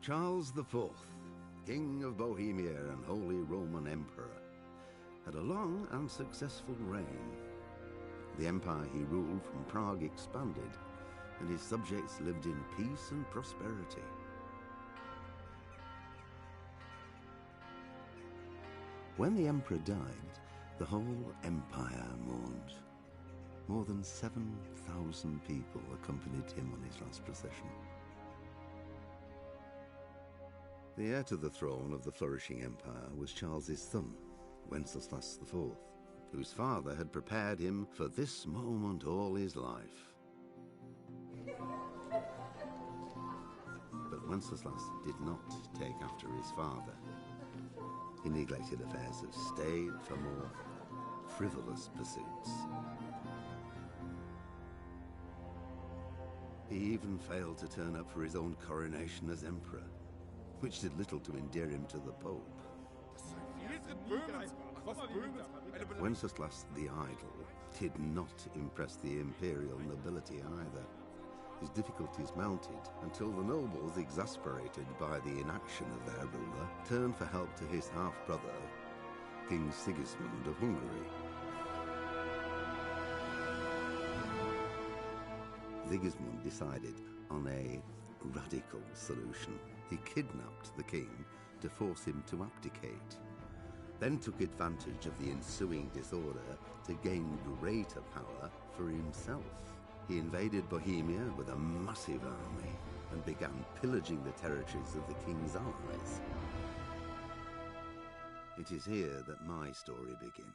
Charles IV, King of Bohemia and Holy Roman Emperor, had a long and successful reign. The empire he ruled from Prague expanded, and his subjects lived in peace and prosperity. When the emperor died, the whole empire mourned. More than 7,000 people accompanied him on his last procession. The heir to the throne of the flourishing empire was Charles's son, Wenceslas IV, whose father had prepared him for this moment all his life. But Wenceslas did not take after his father. He neglected affairs of state for more frivolous pursuits. He even failed to turn up for his own coronation as emperor, which did little to endear him to the Pope. Wenceslas the Idle did not impress the imperial nobility either. His difficulties mounted until the nobles, exasperated by the inaction of their ruler, turned for help to his half-brother, King Sigismund of Hungary. Sigismund decided on a radical solution. He kidnapped the king to force him to abdicate, then took advantage of the ensuing disorder to gain greater power for himself. He invaded Bohemia with a massive army and began pillaging the territories of the king's allies. It is here that my story begins.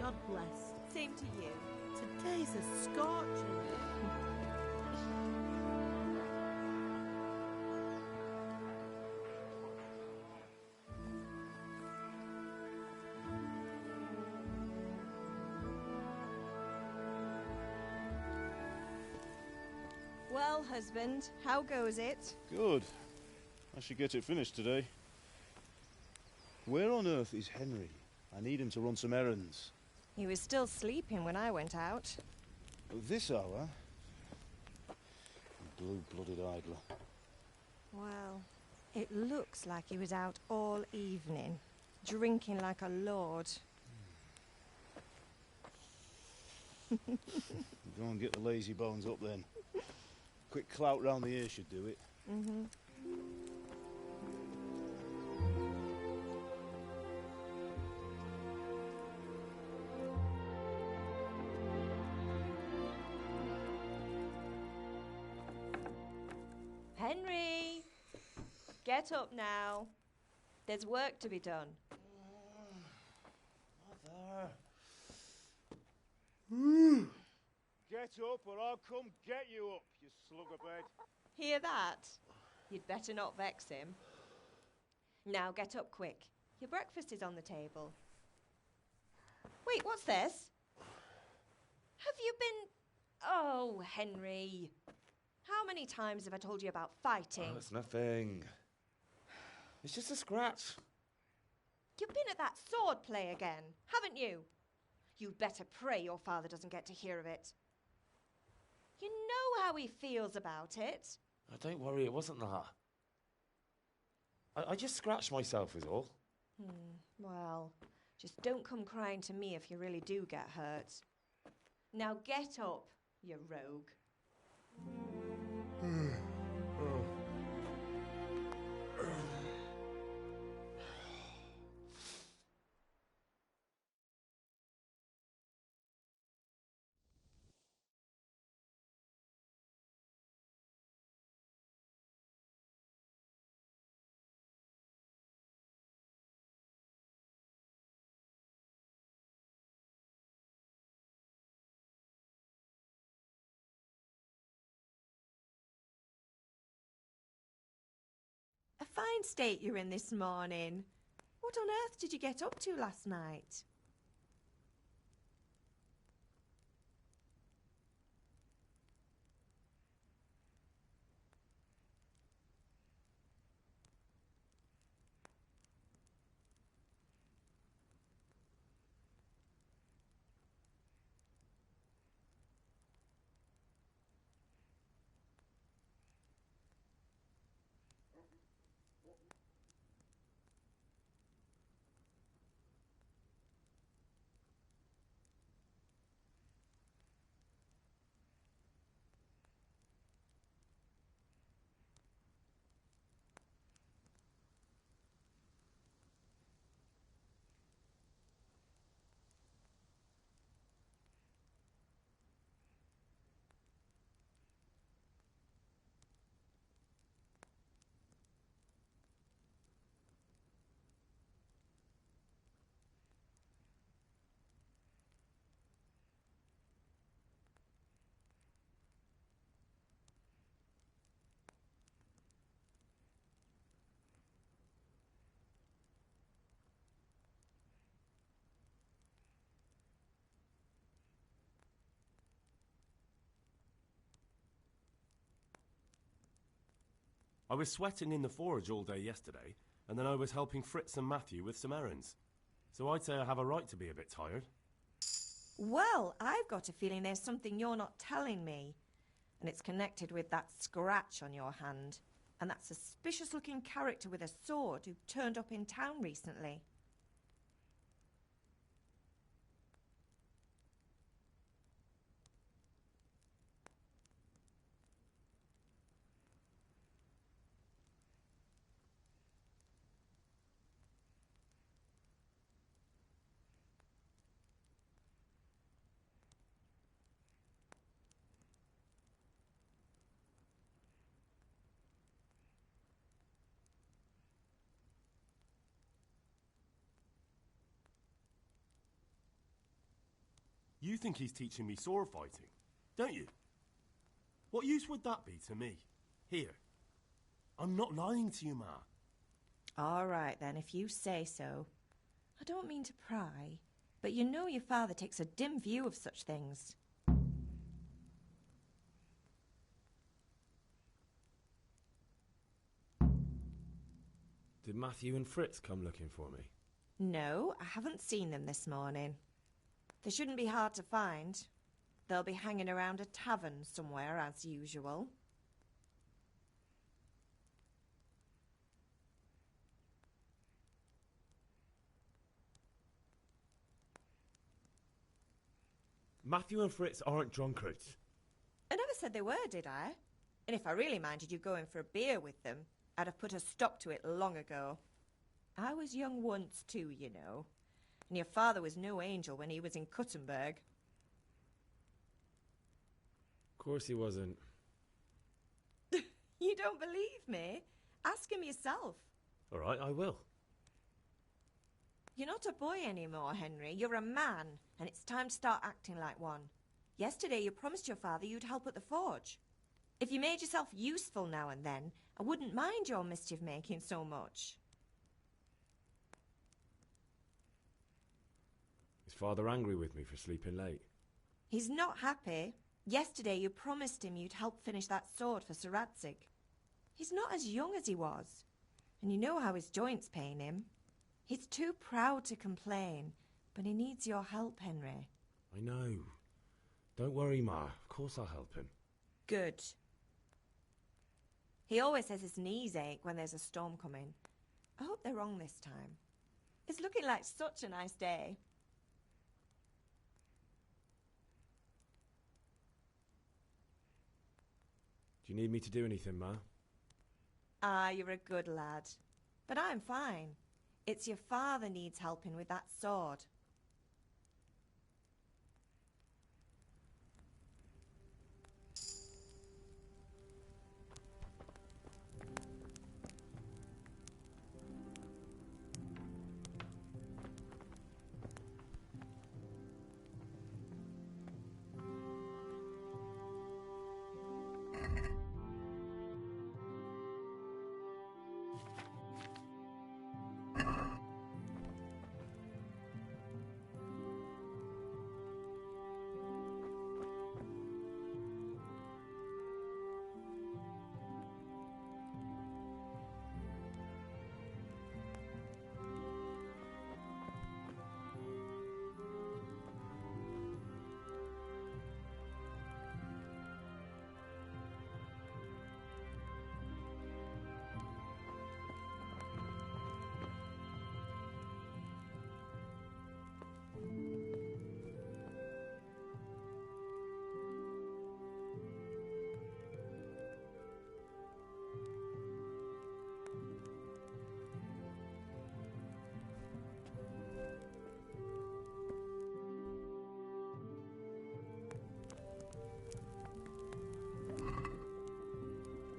God bless. Same to you. Today's a scorcher. Well, husband, how goes it? Good. I should get it finished today. Where on earth is Henry? I need him to run some errands. He was still sleeping when I went out. At this hour? Blue-blooded idler. Well, it looks like he was out all evening, drinking like a lord. Go and get the lazy bones up then. Quick clout round the ear should do it. Mm-hmm. Henry! Get up now. There's work to be done. Mother. Get up or I'll come get you up, you slugabed. Hear that? You'd better not vex him. Now get up quick. Your breakfast is on the table. Wait, what's this? Have you been... Oh, Henry. How many times have I told you about fighting? Oh, it's nothing. It's just a scratch. You've been at that sword play again, haven't you? You'd better pray your father doesn't get to hear of it. You know how he feels about it. Oh, don't worry, it wasn't that. I just scratched myself is all. Well, just don't come crying to me if you really do get hurt. Now get up, you rogue. A fine state you're in this morning. What on earth did you get up to last night? I was sweating in the forge all day yesterday, and then I was helping Fritz and Matthew with some errands. So I'd say I have a right to be a bit tired. Well, I've got a feeling there's something you're not telling me. And it's connected with that scratch on your hand. And that suspicious-looking character with a sword who turned up in town recently. You think he's teaching me sword fighting, don't you? What use would that be to me? Here. I'm not lying to you, Ma. All right, then, if you say so. I don't mean to pry, but you know your father takes a dim view of such things. Did Matthew and Fritz come looking for me? No, I haven't seen them this morning. They shouldn't be hard to find. They'll be hanging around a tavern somewhere, as usual. Matthew and Fritz aren't drunkards. I never said they were, did I? And if I really minded you going for a beer with them, I'd have put a stop to it long ago. I was young once too, you know. And your father was no angel when he was in Cuttenberg. Of course he wasn't. You don't believe me? Ask him yourself. All right, I will. You're not a boy anymore, Henry. You're a man, and it's time to start acting like one. Yesterday you promised your father you'd help at the forge. If you made yourself useful now and then, I wouldn't mind your mischief-making so much. Is Father angry with me for sleeping late? He's not happy. Yesterday you promised him you'd help finish that sword for Sir Radzig. He's not as young as he was, and you know how his joints pain him. He's too proud to complain, but he needs your help, Henry. I know. Don't worry, Ma. Of course I'll help him. Good. He always says his knees ache when there's a storm coming. I hope they're wrong this time. It's looking like such a nice day. Do you need me to do anything, Ma? Ah, you're a good lad. But I'm fine. It's your father needs helping with that sword.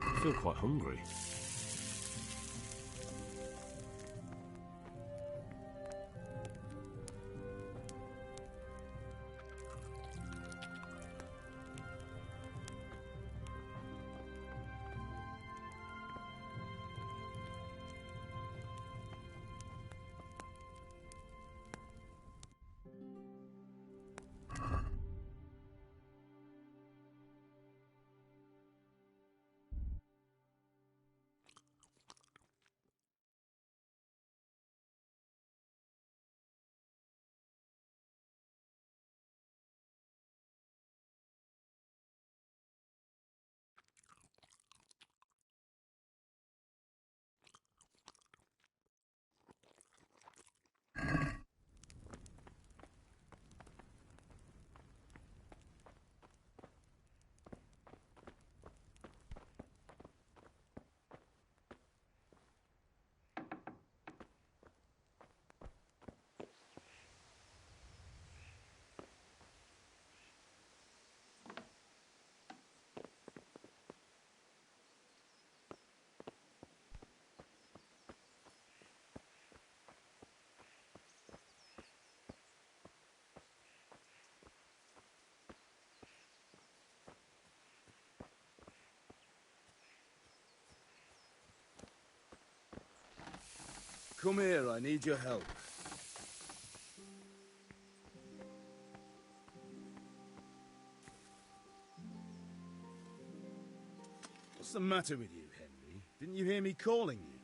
I feel quite hungry. Come here, I need your help. What's the matter with you, Henry? Didn't you hear me calling you?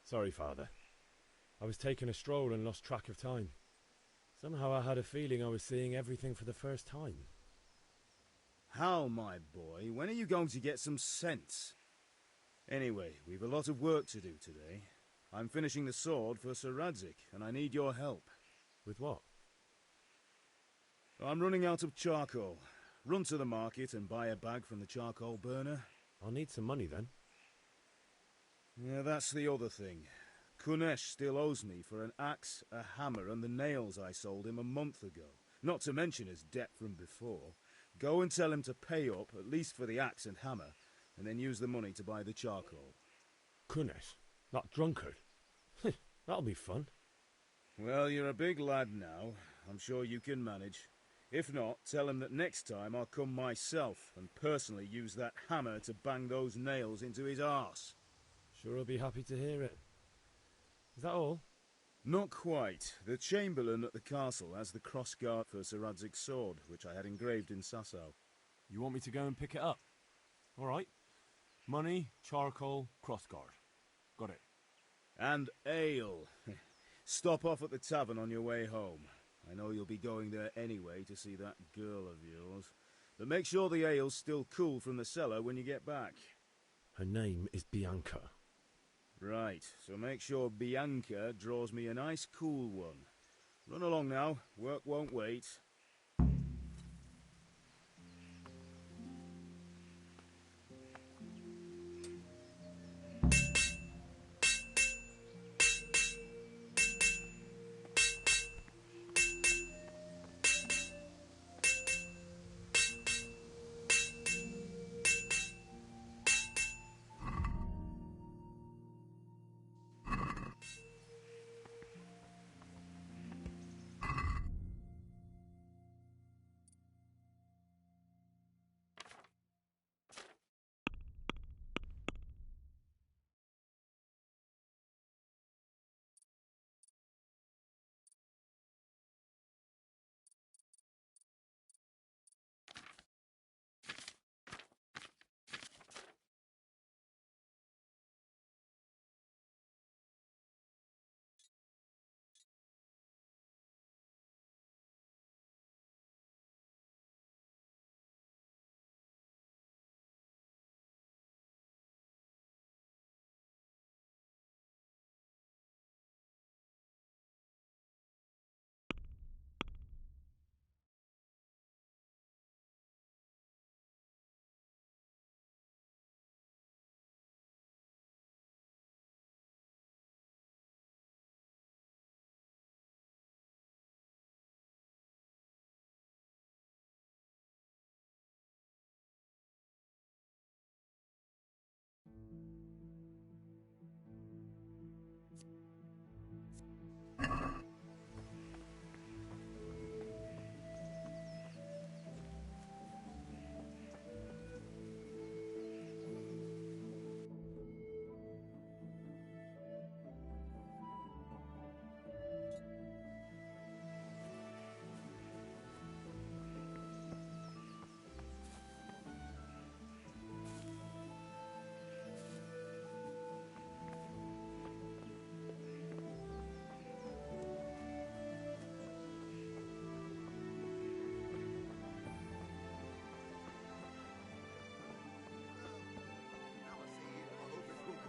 Sorry, Father. I was taking a stroll and lost track of time. Somehow I had a feeling I was seeing everything for the first time. How, my boy? When are you going to get some sense? Anyway, we've a lot of work to do today. I'm finishing the sword for Sir Radzig, and I need your help. With what? I'm running out of charcoal. Run to the market and buy a bag from the charcoal burner. I'll need some money then. Yeah, that's the other thing. Kunesh still owes me for an axe, a hammer, and the nails I sold him a month ago. Not to mention his debt from before. Go and tell him to pay up, at least for the axe and hammer, and then use the money to buy the charcoal. Kunesh? That drunkard? That'll be fun. Well, you're a big lad now. I'm sure you can manage. If not, tell him that next time I'll come myself and personally use that hammer to bang those nails into his arse. Sure I'll be happy to hear it. Is that all? Not quite. The Chamberlain at the castle has the crossguard for Sir Radzig's sword, which I had engraved in Sasau. You want me to go and pick it up? All right. Money, charcoal, crossguard. Got it. And ale. Stop off at the tavern on your way home. I know you'll be going there anyway to see that girl of yours. But make sure the ale's still cool from the cellar when you get back. Her name is Bianca. Right, so make sure Bianca draws me a nice cool one. Run along now, work won't wait.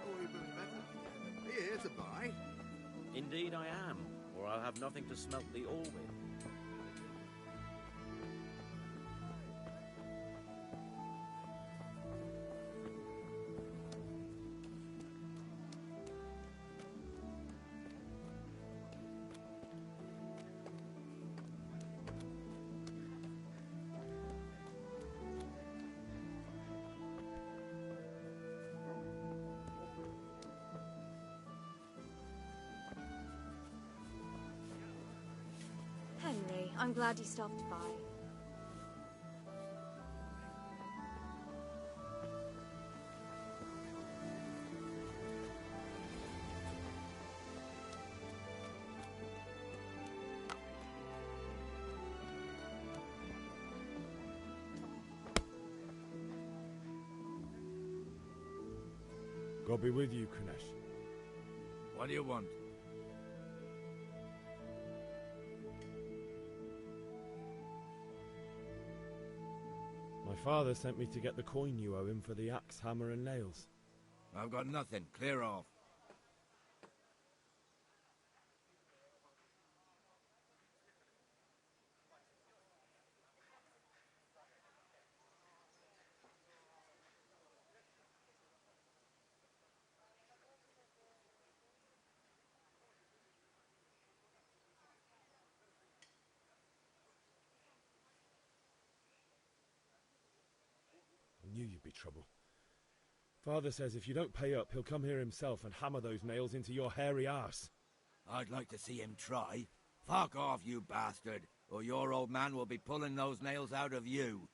Are you here to buy? Indeed I am, or I'll have nothing to smelt the ore with. Henry, I'm glad you stopped by. God be with you, Kunesh. What do you want? My father sent me to get the coin you owe him for the axe, hammer and nails. I've got nothing. Clear off. I knew you'd be trouble. Father says if you don't pay up, he'll come here himself and hammer those nails into your hairy arse. I'd like to see him try. Fuck off, you bastard, or your old man will be pulling those nails out of you.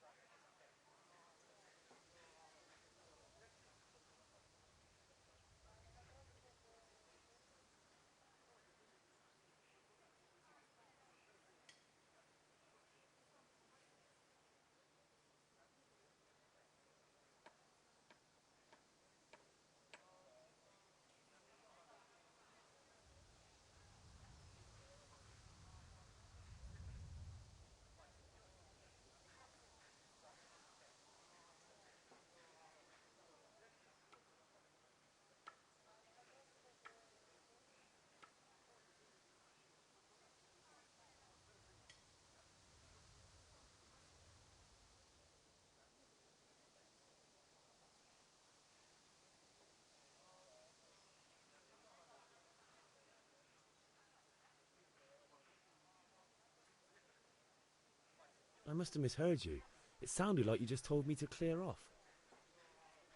I must have misheard you. It sounded like you just told me to clear off.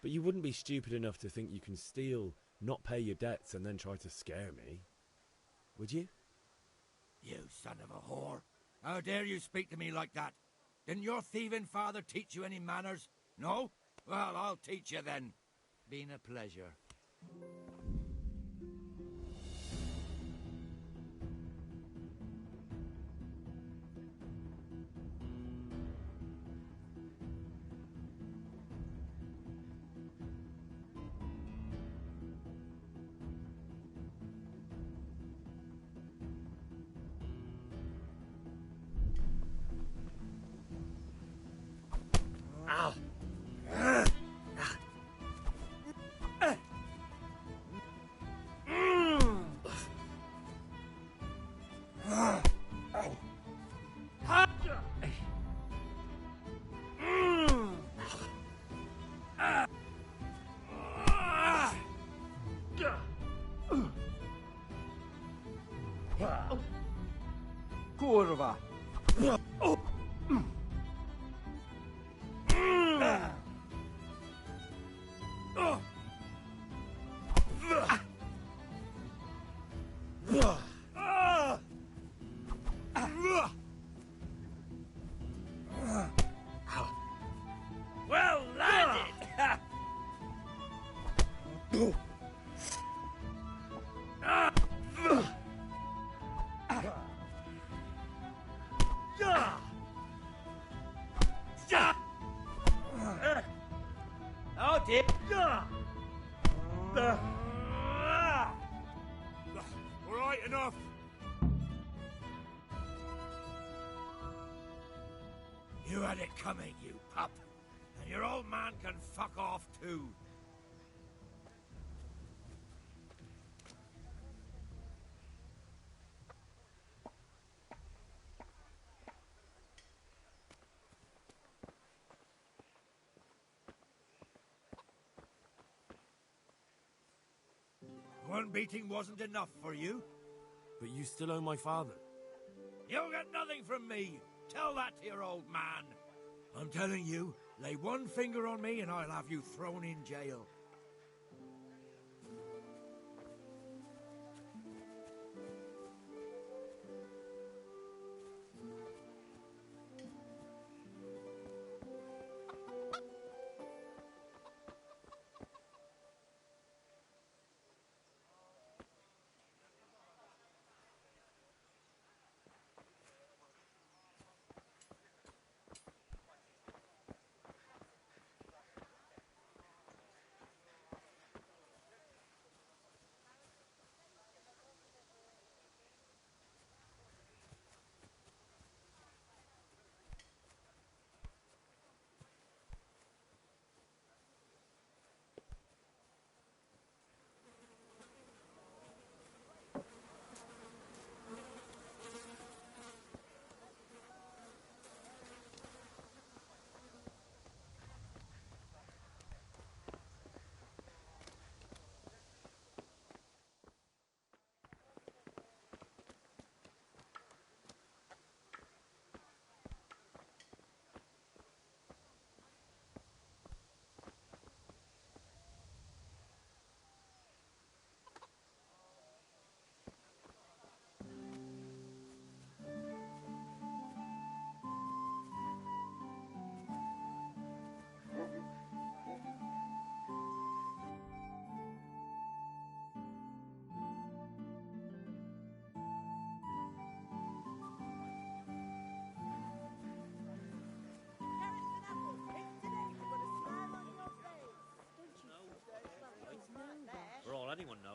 But you wouldn't be stupid enough to think you can steal, not pay your debts, and then try to scare me, would you? You son of a whore. How dare you speak to me like that? Didn't your thieving father teach you any manners? No? Well, I'll teach you then. Been a pleasure. Kurwa! Well landed! Oh, dear. Right, enough. You had it coming, you pup. And your old man can fuck off too. One beating wasn't enough for you? But you still owe my father. You'll get nothing from me. Tell that to your old man. I'm telling you, lay one finger on me and I'll have you thrown in jail.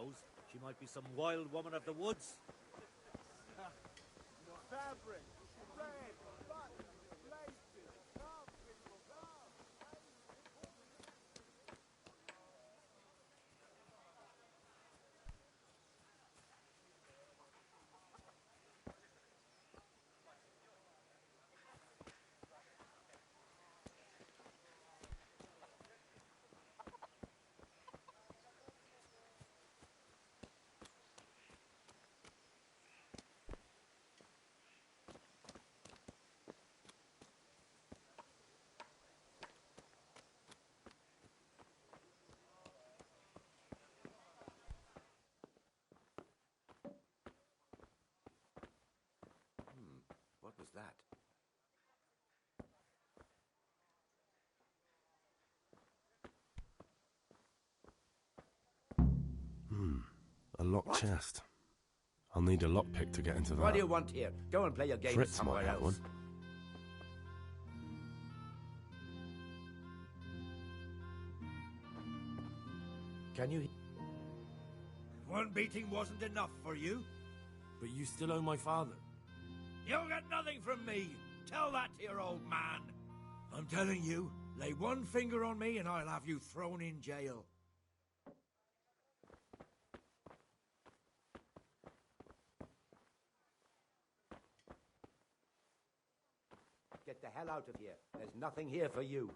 knows? She might be some wild woman of the woods. Fabric, red, buttons, laces, come people, come! What was that? A locked chest. I'll need a lockpick to get into that. What do you want here? Go and play your game Fritz somewhere might have else. one. Can you... One beating wasn't enough for you? But you still owe my father. You'll get nothing from me. Tell that to your old man. I'm telling you, lay one finger on me and I'll have you thrown in jail. Get the hell out of here. There's nothing here for you.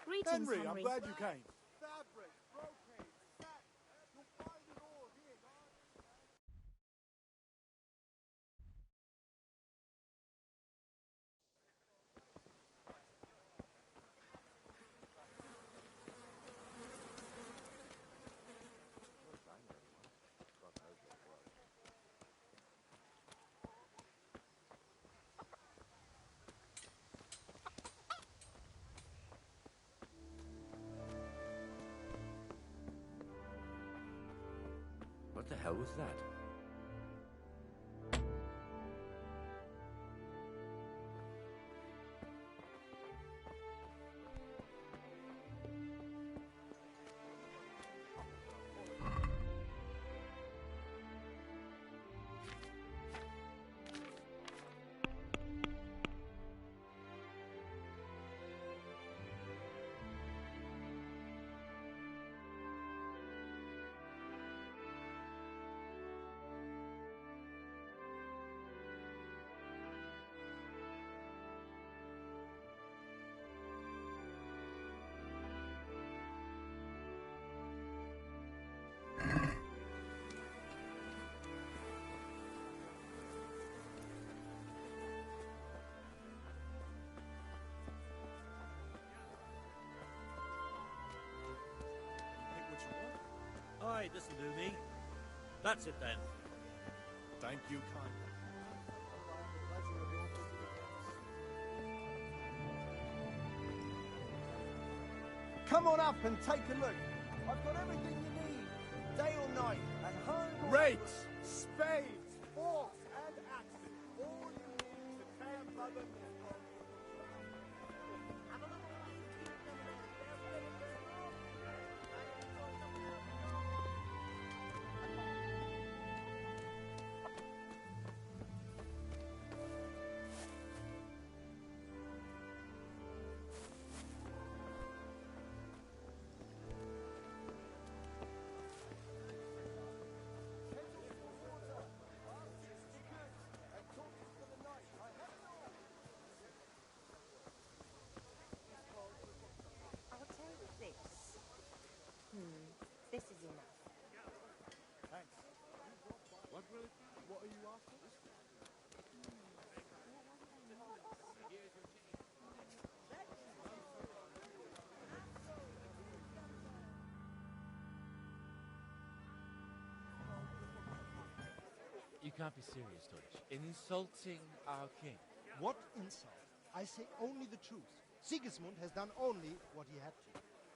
Greetings, Henry, I'm Henry. glad you came. Fabric, brocade, sack. You'll find it all here, guys. What the hell was that? Aye, this'll do me. That's it then. Thank you kindly. Come on up and take a look. I've got everything you need, day or night, at home or Rakes, spades, forks, and axes. All you need to tear Mother Mill. I'll take this. This is enough. Thanks. What are you after? You can't be serious, Dutch. Insulting our king. What insult? I say only the truth. Sigismund has done only what he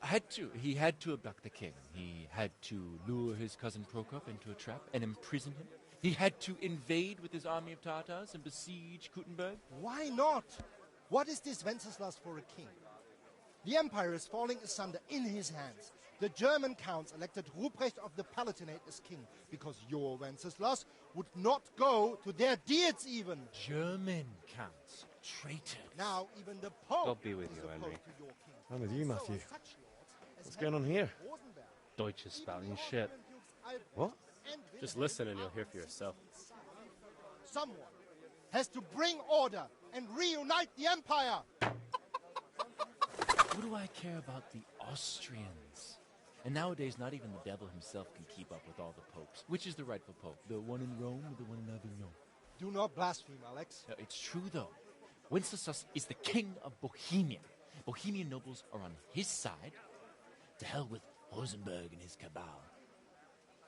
had to. He had to abduct the king. He had to lure his cousin Prokop into a trap and imprison him. He had to invade with his army of Tatars and besiege Kuttenberg. Why not? What is this Wenceslas for a king? The empire is falling asunder in his hands. The German counts elected Ruprecht of the Palatinate as king because your Wenceslas would not go to their diets even. German counts. Traitors. Now even the Pope God be with is you, opposed Henry. to your king. I'm with you, So Matthew. are such lords as What's going on Henry here? of Rosenberg. Deutsch is spouting shit. What? Just listen and you'll hear for yourself. Someone has to bring order and reunite the empire. What do I care about the Austrians? And nowadays, not even the devil himself can keep up with all the popes. Which is the rightful pope? The one in Rome or the one in Avignon? Do not blaspheme, Alex. It's true, though. Wenceslas is the king of Bohemia. Bohemian nobles are on his side. To hell with Rosenberg and his cabal.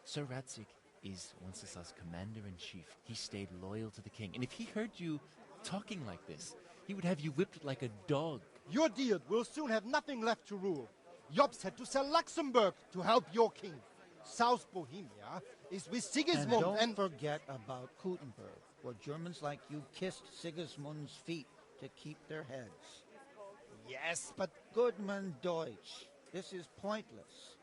Sir Ratzik is Wenceslas' commander-in-chief. He stayed loyal to the king. And if he heard you talking like this, he would have you whipped like a dog. Your Diet will soon have nothing left to rule. Jobst had to sell Luxembourg to help your king. South Bohemia is with Sigismund And don't forget about Kuttenberg, where Germans like you kissed Sigismund's feet to keep their heads. Yes, but Goodman Deutsch, this is pointless.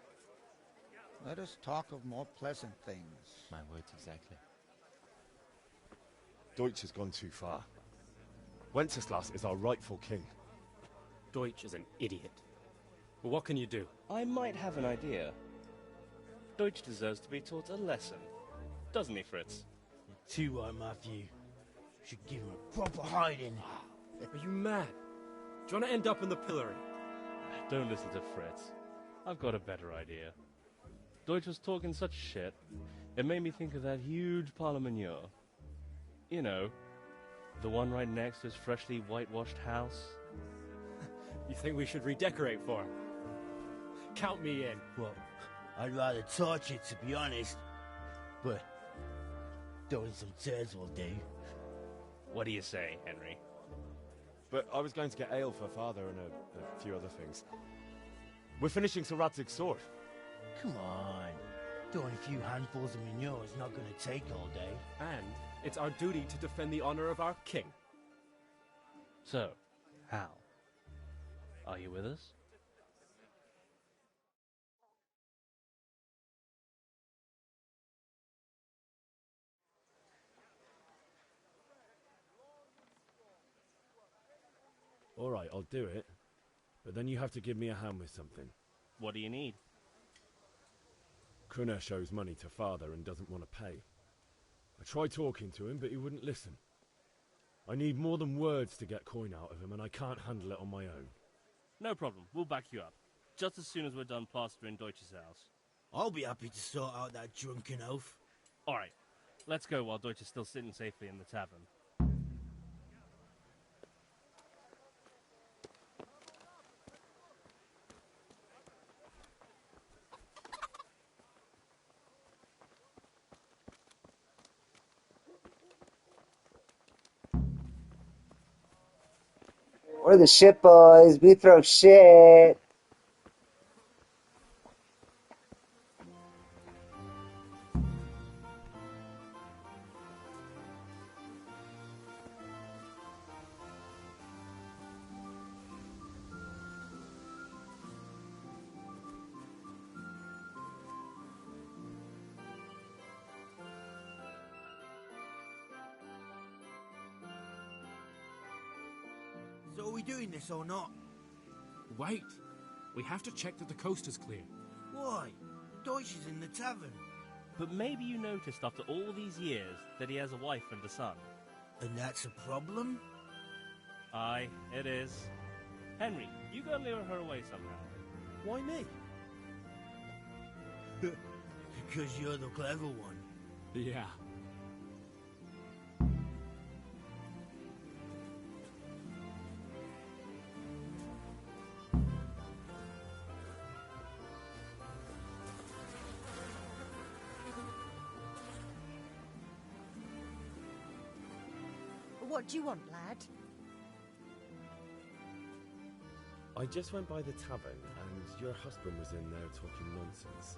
Let us talk of more pleasant things. My words exactly. Deutsch has gone too far. Wenceslas is our rightful king. Deutsch is an idiot. But what can you do? I might have an idea. Deutsch deserves to be taught a lesson. Doesn't he, Fritz? You're too right, Matthew. Should give him a proper hiding. Are you mad? Do you want to end up in the pillory? Don't listen to Fritz. I've got a better idea. Deutsch was talking such shit, it made me think of that huge parliament. You know, the one right next to his freshly whitewashed house. You think we should redecorate for him? Count me in. Well, I'd rather torch it, to be honest. But throwing some tears will do. What do you say, Henry? But I was going to get ale for father and a few other things. We're finishing Sir Radzig's sword. Come on. Throwing a few handfuls of manure is not going to take all day. And it's our duty to defend the honor of our king. So, Hal, are you with us? All right, I'll do it. But then you have to give me a hand with something. What do you need? Kunesh owes money to father and doesn't want to pay. I tried talking to him, but he wouldn't listen. I need more than words to get coin out of him, and I can't handle it on my own. No problem. We'll back you up. Just as soon as we're done plastering Deutsch's house. I'll be happy to sort out that drunken oaf. All right. Let's go while Deutsch is still sitting safely in the tavern. We're the shit boys. We throw shit. So are we doing this or not? Wait. We have to check that the coast is clear. Why? Deutsch is in the tavern. But maybe you noticed after all these years that he has a wife and a son. And that's a problem? Aye, it is. Henry, you go lure her away somehow. Why me? Because you're the clever one. Yeah. What do you want, lad? I just went by the tavern and your husband was in there talking nonsense.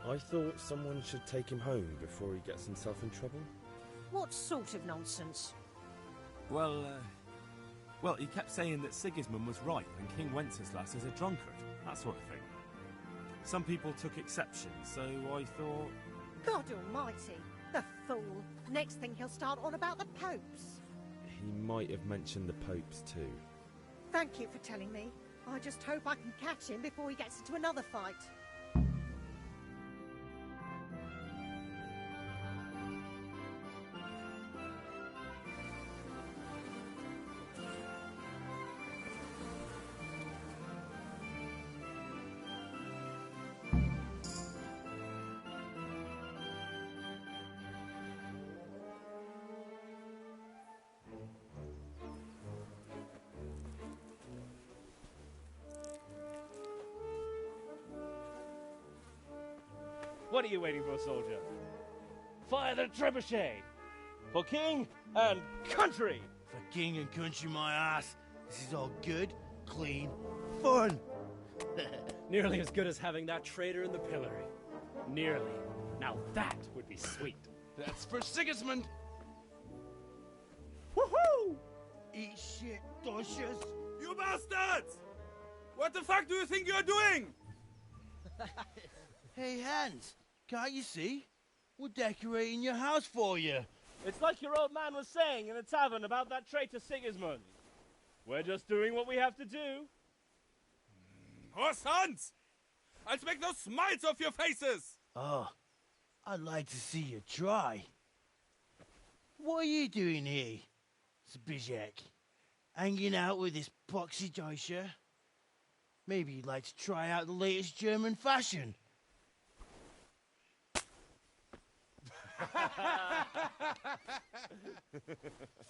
I thought someone should take him home before he gets himself in trouble. What sort of nonsense? Well, he kept saying that Sigismund was right and King Wenceslas is a drunkard, that sort of thing. Some people took exception, so I thought... God almighty, the fool. Next thing he'll start on about the popes. He might have mentioned the popes too. Thank you for telling me. I just hope I can catch him before he gets into another fight. What are you waiting for, soldier? Fire the trebuchet! For king and country! For king and country, my ass. This is all good, clean, fun. Nearly as good as having that traitor in the pillory. Nearly. Now that would be sweet. That's for Sigismund! Woohoo! Eat shit, doshes. You bastards! What the fuck do you think you're doing? Hey, Hans, can't you see? We're decorating your house for you. It's like your old man was saying in the tavern about that traitor Sigismund. We're just doing what we have to do. Oh, sons! I'll make those smiles off your faces! Oh, I'd like to see you try. What are you doing here, Zbigniew? Hanging out with this poxy Deutscher? Maybe you'd like to try out the latest German fashion.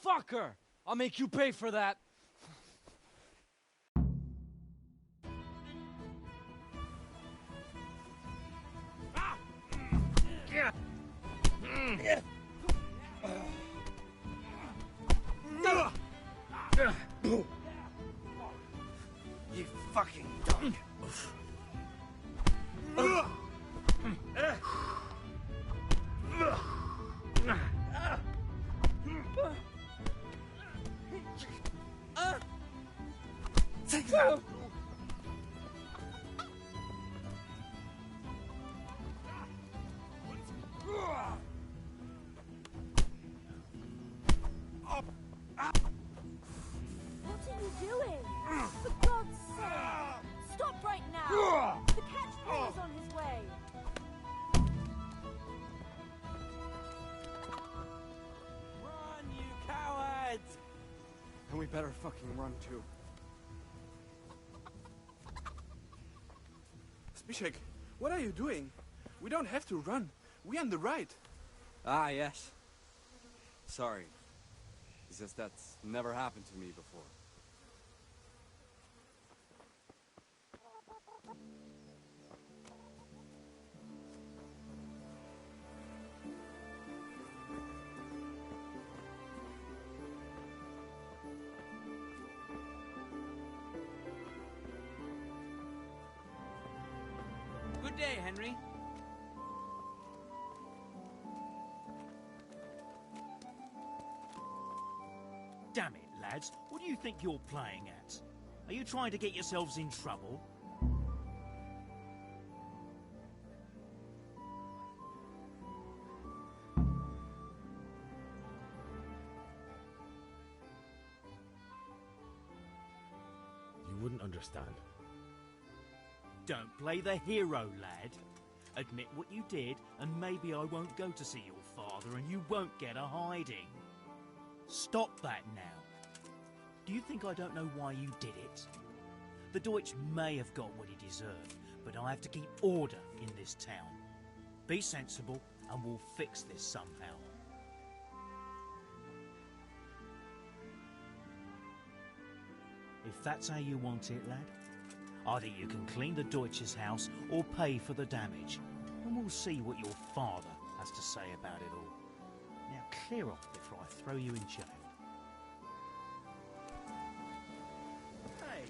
Fucker! I'll make you pay for that. You fucking dog. Take that. What are you doing? For God's sake! Stop right now! The catch is on his way! Run, you cowards! And we better fucking run too. Zbigniew, what are you doing? We don't have to run. We're on the right. Ah, yes. Sorry. It's just that's never happened to me before. Good day, Henry. Damn it, lads. What do you think you're playing at? Are you trying to get yourselves in trouble? You wouldn't understand. Don't play the hero, lad. Admit what you did, and maybe I won't go to see your father and you won't get a hiding. Stop that now. Do you think I don't know why you did it? The Deutsch may have got what he deserved, but I have to keep order in this town. Be sensible, and we'll fix this somehow. If that's how you want it, lad, either you can clean the Deutsch's house or pay for the damage, and we'll see what your father has to say about it all. Now clear off before I throw you in jail. Hey,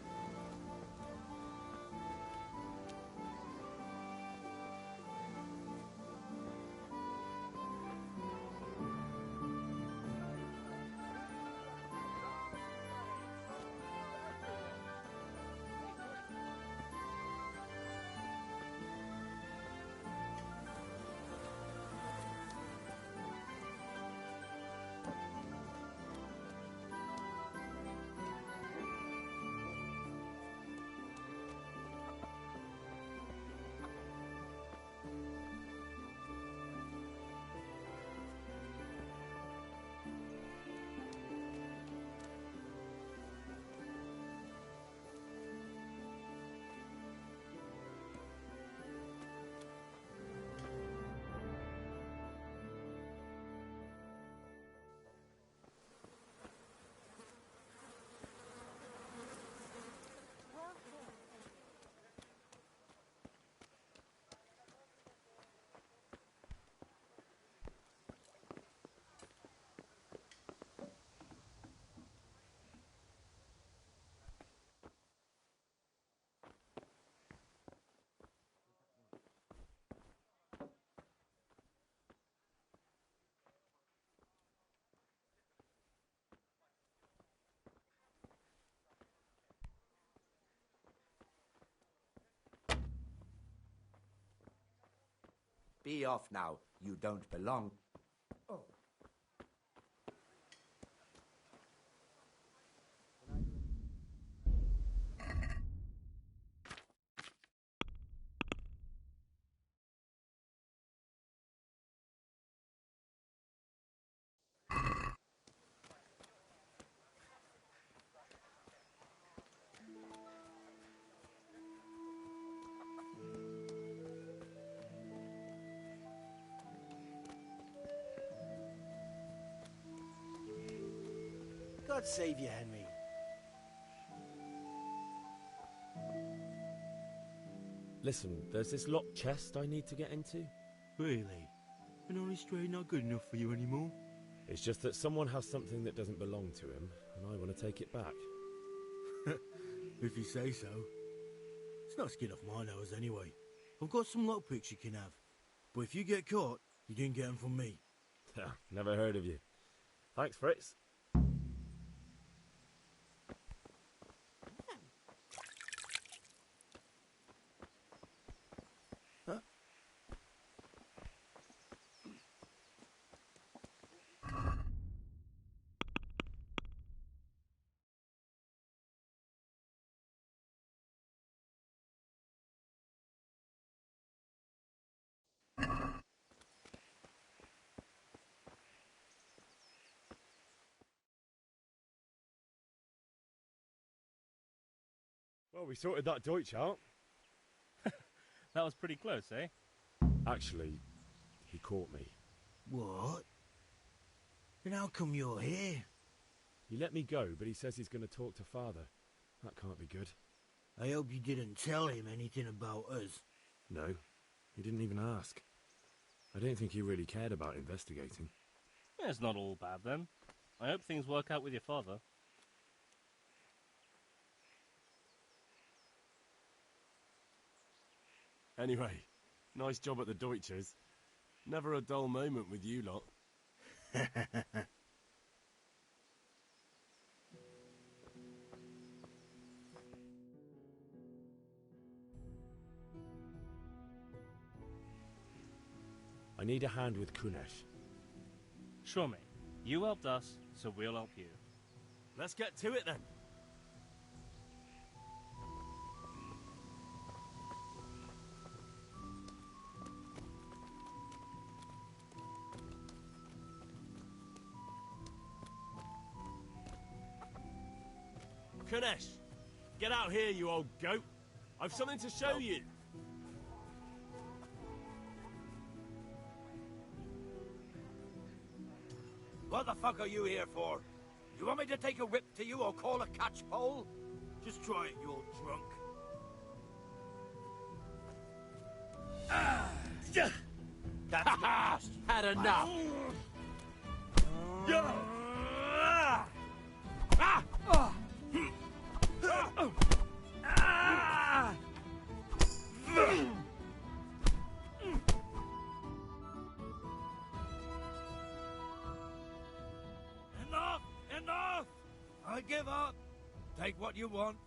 Be off now. You don't belong. Oh. God save you, Henry. Listen, there's this locked chest I need to get into. Really? An honest trade not good enough for you anymore? It's just that someone has something that doesn't belong to him, and I want to take it back. If you say so. It's not skin off my nose anyway. I've got some lockpicks you can have. But if you get caught, you didn't get them from me. Never heard of you. Thanks, Fritz. Well, we sorted that Deutsch out. That was pretty close, eh? Actually, he caught me. What? Then how come you're here? He let me go, but he says he's going to talk to Father. That can't be good. I hope you didn't tell him anything about us. No, he didn't even ask. I don't think he really cared about investigating. Yeah, it's not all bad then. I hope things work out with your father. Anyway, nice job at the Deutsches. Never a dull moment with you lot. I need a hand with Kunesh. Sure, mate. You helped us, so we'll help you. Let's get to it then. Kunesh, get out here, you old goat. I've something to show you. What the fuck are you here for? You want me to take a whip to you or call a catchpole? Just try it, you old drunk. That's had enough. Enough! Enough! I give up. Take what you want.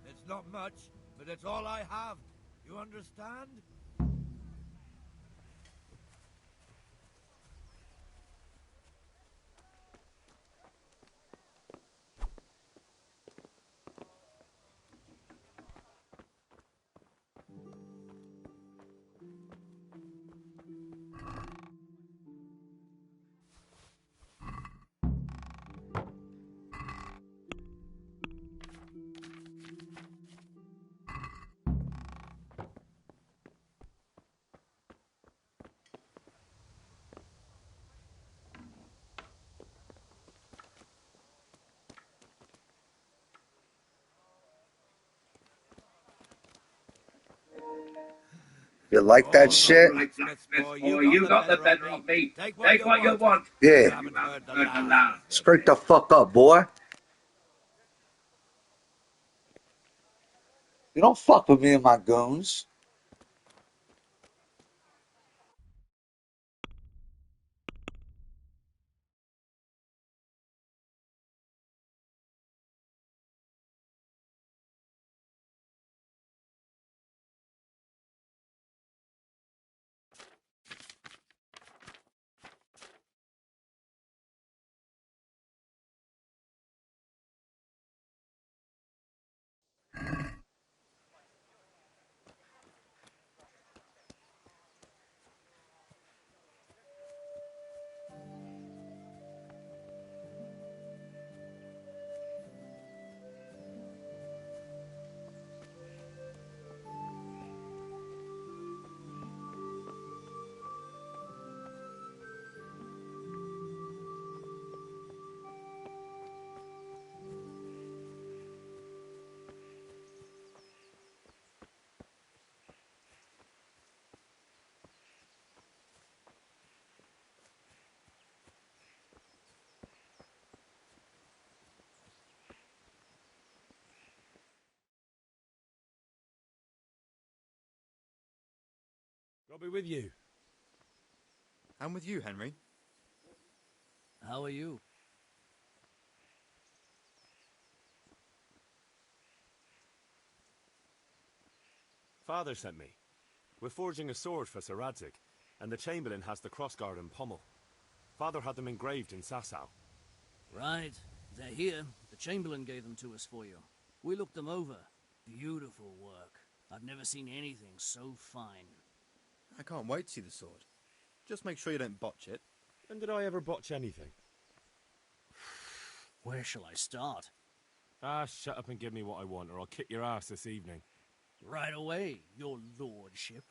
It's not much, but it's all I have. You understand? You like that shit? You got the better of me. Take what you want. Yeah. You haven't heard the last. Straight the fuck up, boy. You don't fuck with me and my goons. God be with you. And with you, Henry. How are you? Father sent me. We're forging a sword for Sir Radzig, and the Chamberlain has the crossguard and pommel. Father had them engraved in Sasau. Right. They're here. The Chamberlain gave them to us for you. We looked them over. Beautiful work. I've never seen anything so fine. I can't wait to see the sword. Just make sure you don't botch it. When did I ever botch anything? Where shall I start? Ah, shut up and give me what I want, or I'll kick your ass this evening. Right away, your lordship.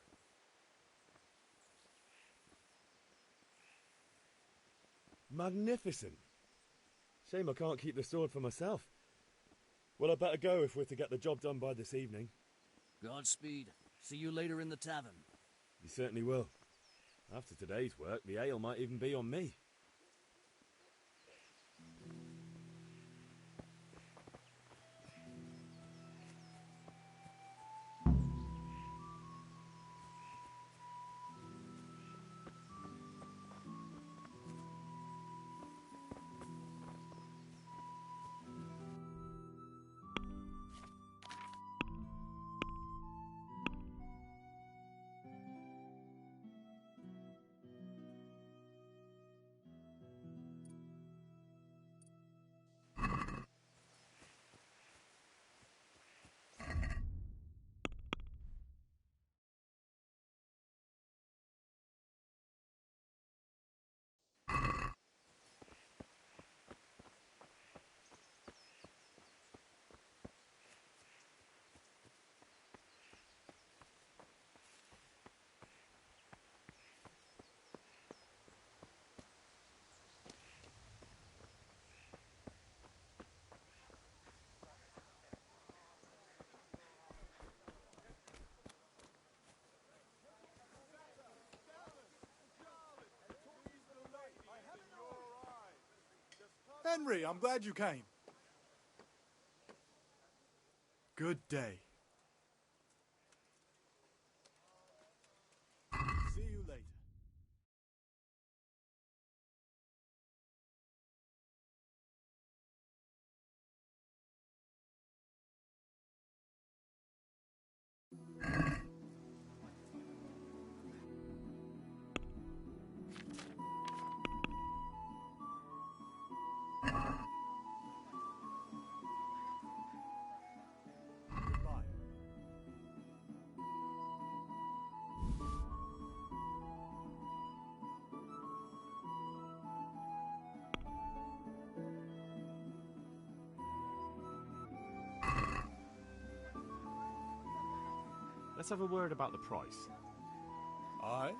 Magnificent. Shame I can't keep the sword for myself. Well, I better go if we're to get the job done by this evening. Godspeed. See you later in the tavern. You certainly will. After today's work, the ale might even be on me. Henry, I'm glad you came. Good day. See you later. Let's have a word about the price. Aye?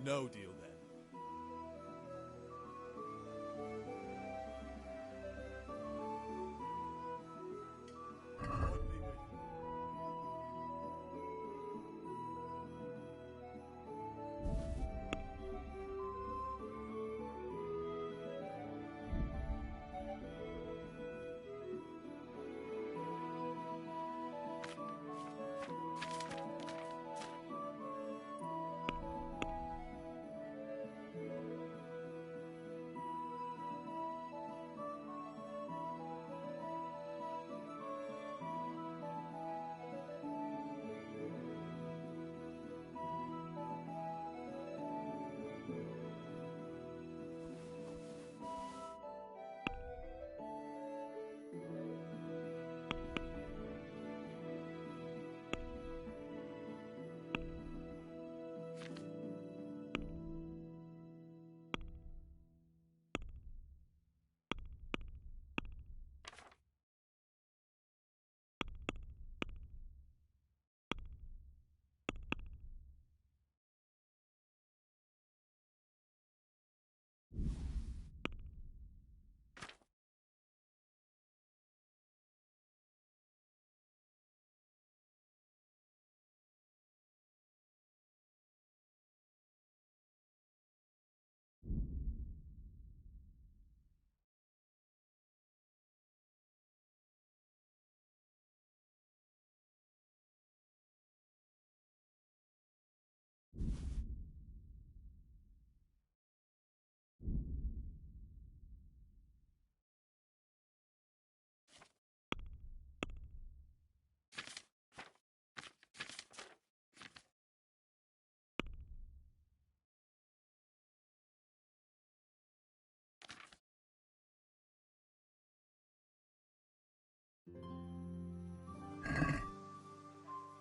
No deal then.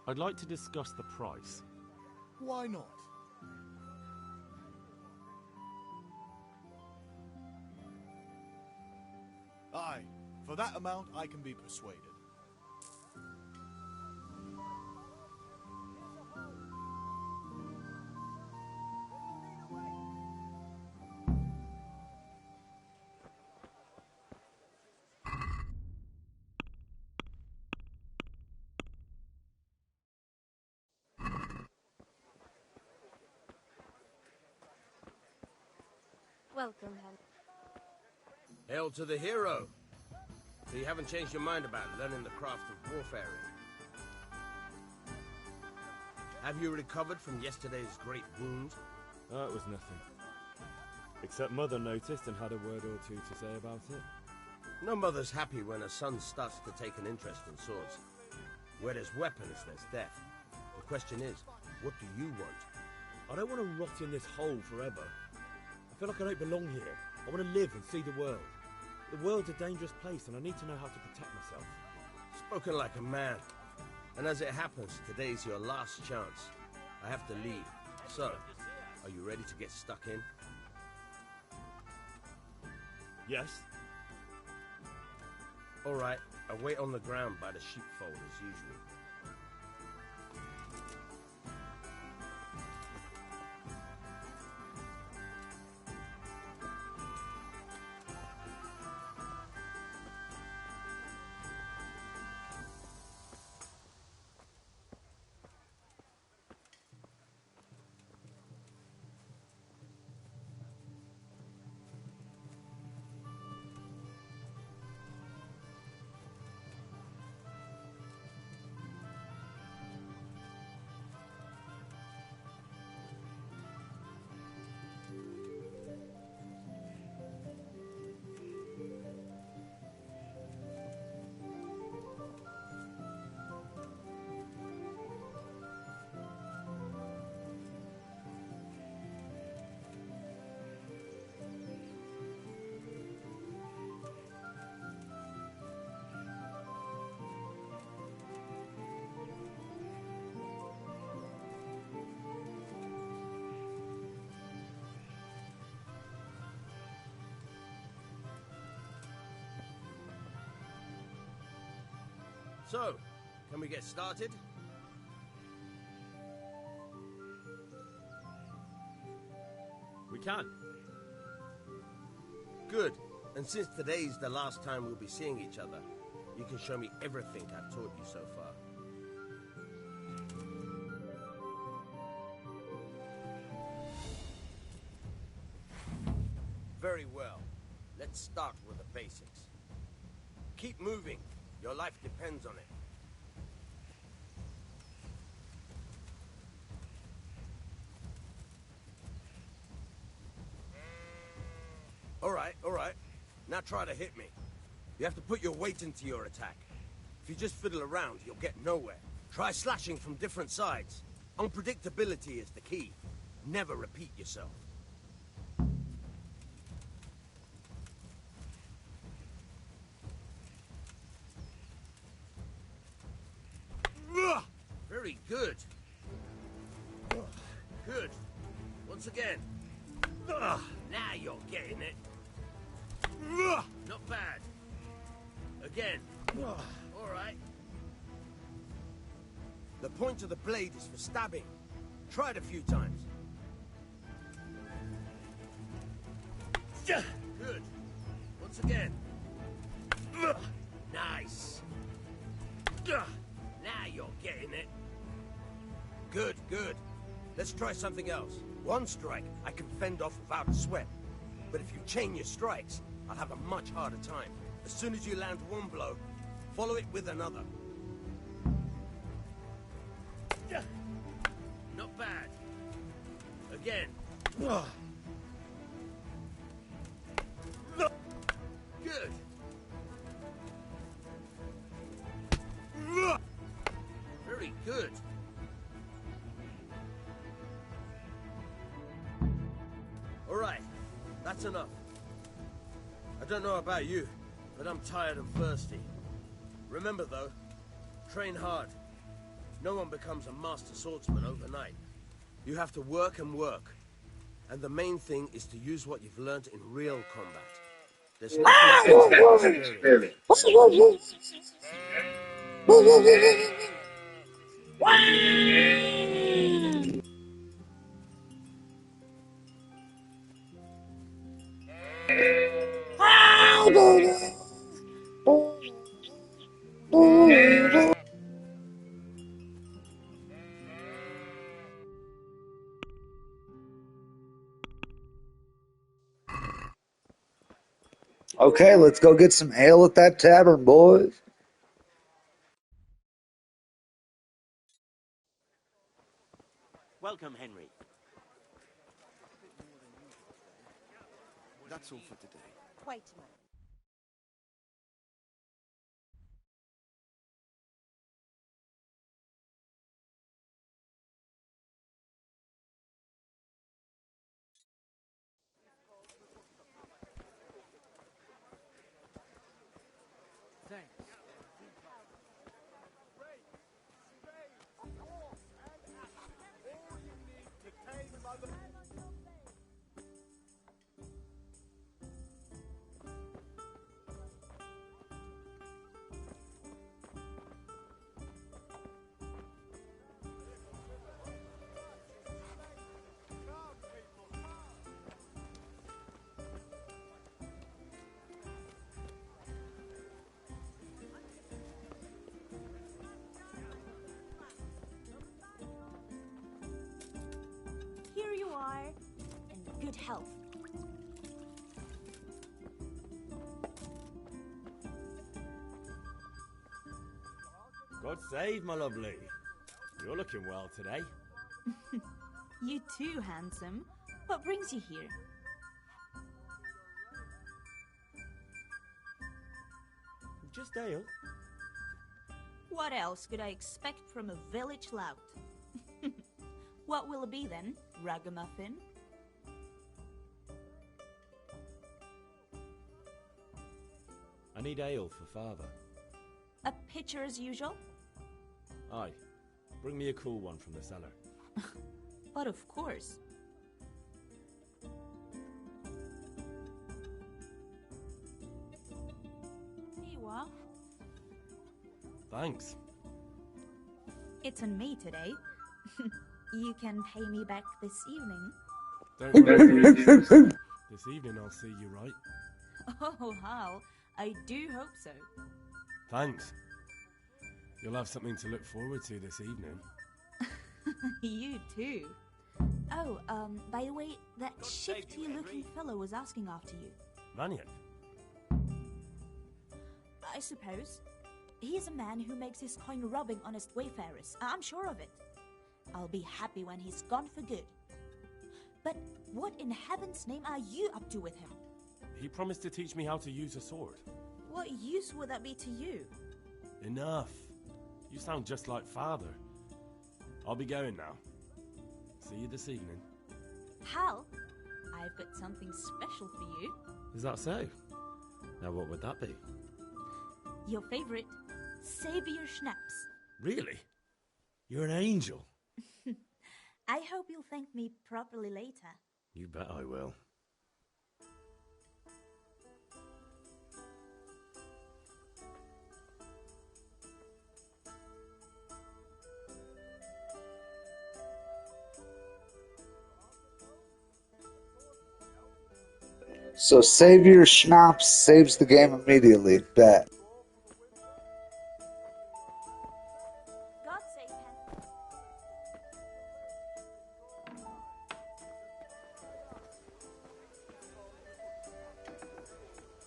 I'd like to discuss the price. Why not? Aye, for that amount I can be persuaded. Welcome, Hen. Hail to the hero! So you haven't changed your mind about learning the craft of warfaring? Have you recovered from yesterday's great wound? Oh, it was nothing. Except Mother noticed and had a word or two to say about it. No mother's happy when her son starts to take an interest in swords. Where there's weapons, there's death. The question is, what do you want? I don't want to rot in this hole forever. I feel like I don't belong here. I want to live and see the world. The world's a dangerous place and I need to know how to protect myself. Spoken like a man. And as it happens, today's your last chance. I have to leave. So, are you ready to get stuck in? Yes. All right, I'll wait on the ground by the sheepfold as usual. So, can we get started? We can. Good. And since today's the last time we'll be seeing each other, you can show me everything I've taught you so far. Very well. Let's start with the basics. Keep moving. Your life depends on it. All right. Now try to hit me. You have to put your weight into your attack. If you just fiddle around, you'll get nowhere. Try slashing from different sides. Unpredictability is the key. Never repeat yourself. Very good. Good. Once again. Now you're getting it. Not bad. Again. All right. The point of the blade is for stabbing. Try it a few times. Good. Once again. Nice. Now you're getting it. Good. Let's try something else. One strike I can fend off without a sweat. But if you chain your strikes, I'll have a much harder time. As soon as you land one blow, follow it with another. Not bad. Again. Good. Very good. All right, that's enough. I don't know about you, but I'm tired and thirsty. Remember though, train hard. No one becomes a master swordsman overnight. You have to work and work. And the main thing is to use what you've learned in real combat. There's nothing better than experience. Okay, let's go get some ale at that tavern, boys. Welcome, Henry. That's all for today. Wait a moment. Here you are, in good health. God save, my lovely. You're looking well today. You too, handsome. What brings you here? Just ale. What else could I expect from a village lout? What will it be then, ragamuffin? I need ale for father. A pitcher as usual? Aye. Bring me a cool one from the cellar. But of course. Here you are. Thanks. It's on me today. You can pay me back this evening. Don't worry. This evening I'll see you right. Oh, Hal, I do hope so. Thanks. You'll have something to look forward to this evening. You too. Oh, by the way, that shifty-looking fellow was asking after you. Maniac? I suppose. He's a man who makes his coin robbing honest wayfarers. I'm sure of it. I'll be happy when he's gone for good. But what in heaven's name are you up to with him? He promised to teach me how to use a sword. What use would that be to you? Enough. You sound just like father. I'll be going now. See you this evening. Hal, I've got something special for you. Is that so? Now what would that be? Your favorite, Savior Schnapps. Really? You're an angel. I hope you'll thank me properly later. You bet I will. So Savior Schnapps saves the game immediately. Bet. God save him.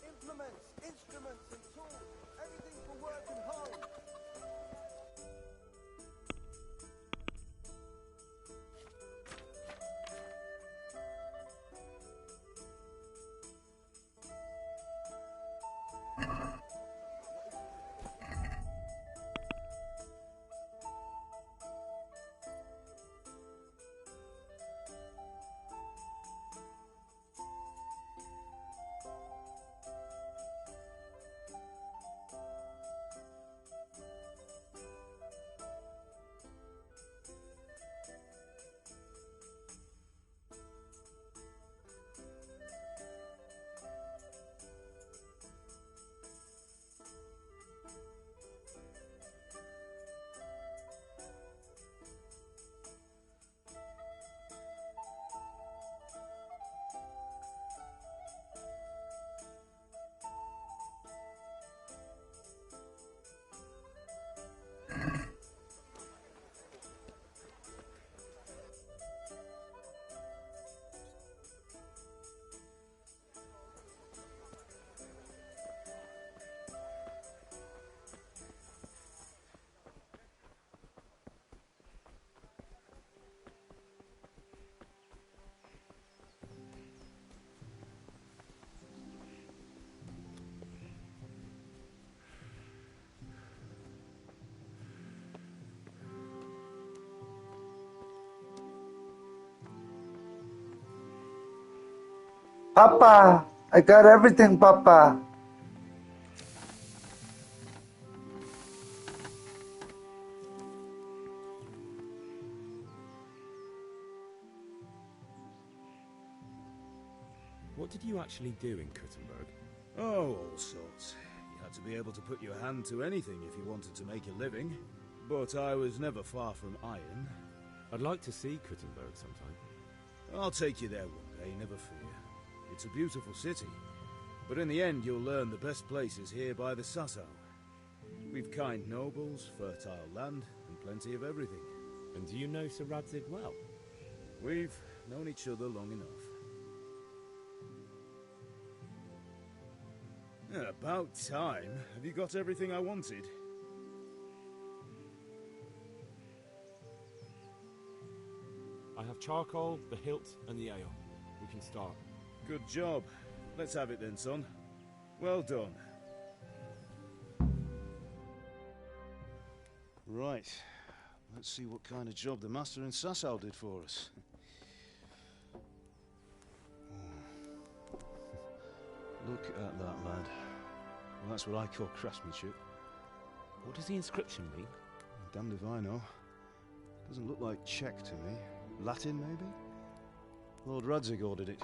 Implements, instruments, and tools. Everything for work and home. Papa, I got everything, Papa. What did you actually do in Kuttenberg? Oh, all sorts. You had to be able to put your hand to anything if you wanted to make a living. But I was never far from iron. I'd like to see Kuttenberg sometime. I'll take you there one day, never fear. It's a beautiful city. But in the end, you'll learn the best places here by the Sasau. We've kind nobles, fertile land, and plenty of everything. And do you know Sir Radzig well? We've known each other long enough. About time. Have you got everything I wanted? I have charcoal, the hilt, and the ale. We can start. Good job. Let's have it then, son. Well done. Right. Let's see what kind of job the master in Sasau did for us. Look at that, lad. Well, that's what I call craftsmanship. What does the inscription mean? Damned if I know. Doesn't look like Czech to me. Latin, maybe? Lord Radzig ordered it.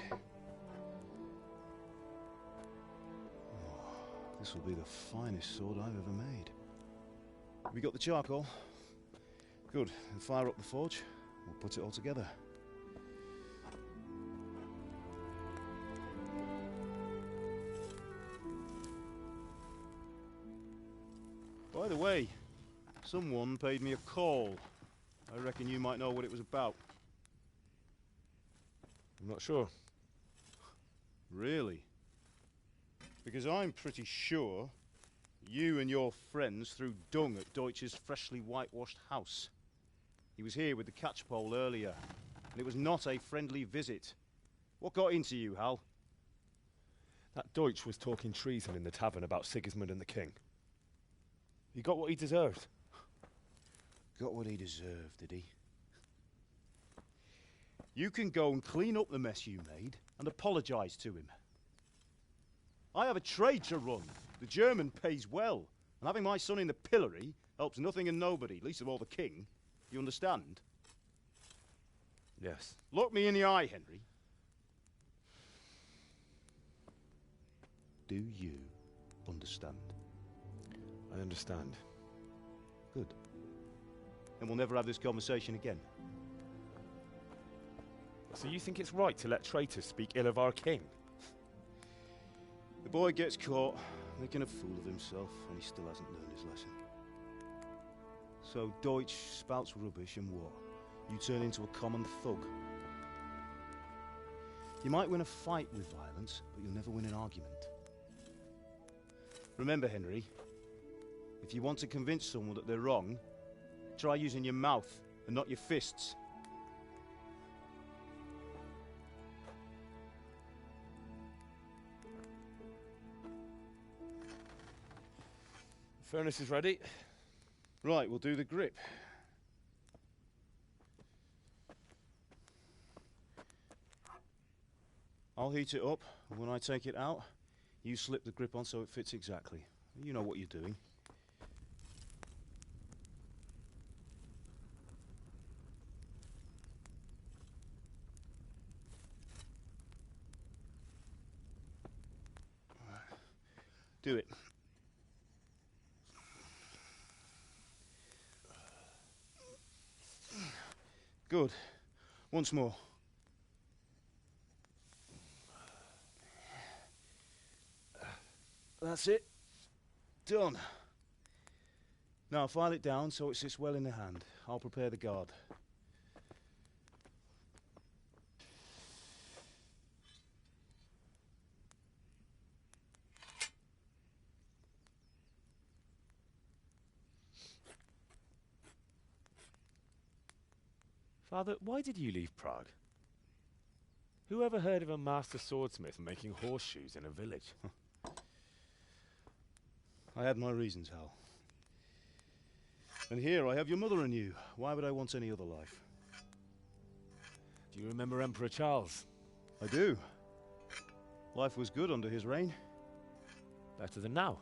Oh, this will be the finest sword I've ever made. We got the charcoal? Good. Then fire up the forge. We'll put it all together. By the way, someone paid me a call. I reckon you might know what it was about. I'm not sure. Really? Because I'm pretty sure you and your friends threw dung at Deutsch's freshly whitewashed house. He was here with the catchpole earlier, and it was not a friendly visit. What got into you, Hal? That Deutsch was talking treason in the tavern about Sigismund and the king. He got what he deserved. Got what he deserved, did he? You can go and clean up the mess you made and apologise to him. I have a trade to run. The German pays well, and having my son in the pillory helps nothing and nobody, least of all the king. You understand? Yes. Look me in the eye, Henry. Do you understand? I understand. Good. Then we'll never have this conversation again. So you think it's right to let traitors speak ill of our king? The boy gets caught making a fool of himself, and he still hasn't learned his lesson. So Deutsch spouts rubbish, and what? You turn into a common thug. You might win a fight with violence, but you'll never win an argument. Remember, Henry, if you want to convince someone that they're wrong, try using your mouth and not your fists. The furnace is ready. Right, we'll do the grip. I'll heat it up, and when I take it out, you slip the grip on so it fits exactly. You know what you're doing. Do it. Good. Once more. That's it. Done. Now file it down so it sits well in the hand. I'll prepare the guard. Father, why did you leave Prague? Who ever heard of a master swordsmith making horseshoes in a village? I had my reasons, Hal. And here I have your mother and you. Why would I want any other life? Do you remember Emperor Charles? I do. Life was good under his reign. Better than now.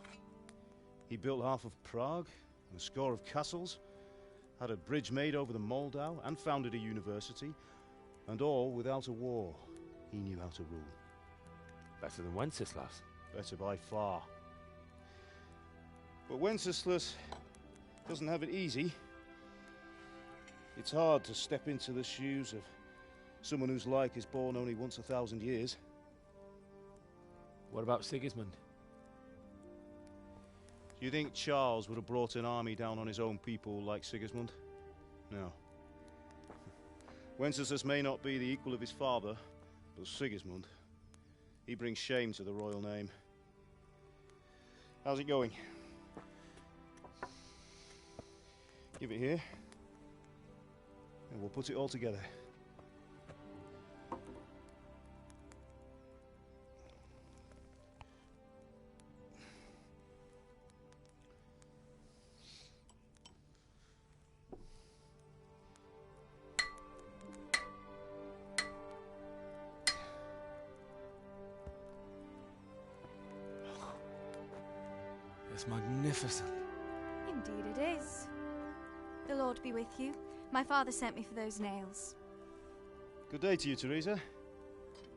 He built half of Prague and a score of castles, had a bridge made over the Moldau, and founded a university, and all without a war. He knew how to rule. Better than Wenceslas. Better by far. But Wenceslas doesn't have it easy. It's hard to step into the shoes of someone whose like is born only once 1,000 years. What about Sigismund? Do you think Charles would have brought an army down on his own people like Sigismund? No. Wenceslas may not be the equal of his father, but Sigismund, he brings shame to the royal name. How's it going? Give it here, and we'll put it all together. It's magnificent. Indeed it is. The Lord be with you. My father sent me for those nails. Good day to you, Teresa.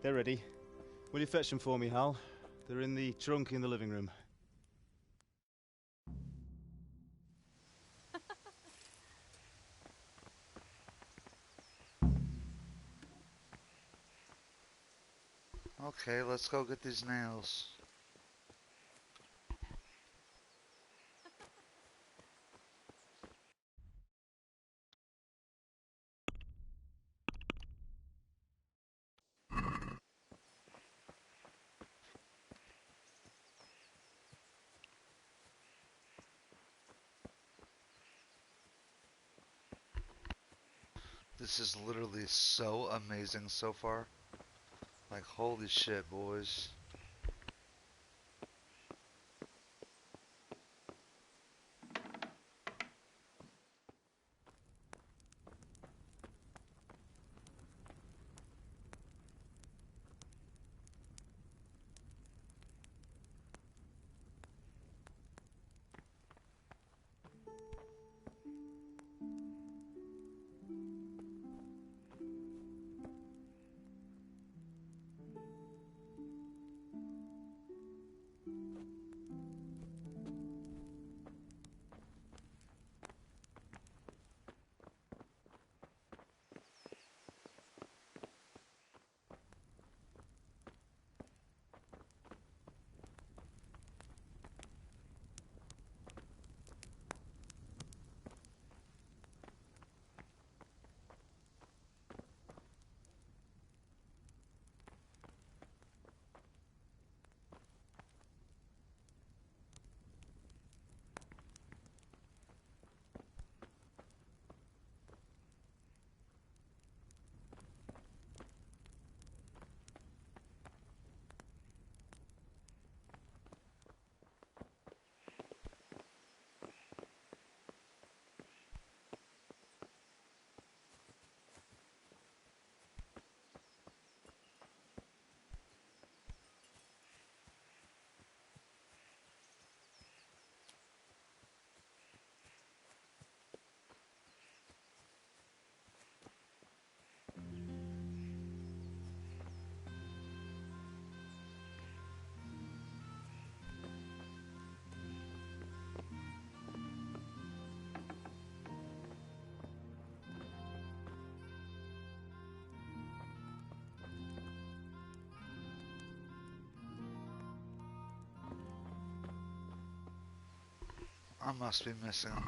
They're ready. Will you fetch them for me, Hal? They're in the trunk in the living room. Okay, let's go get these nails. This is literally so amazing so far. Like, holy shit, boys. I must be missing him.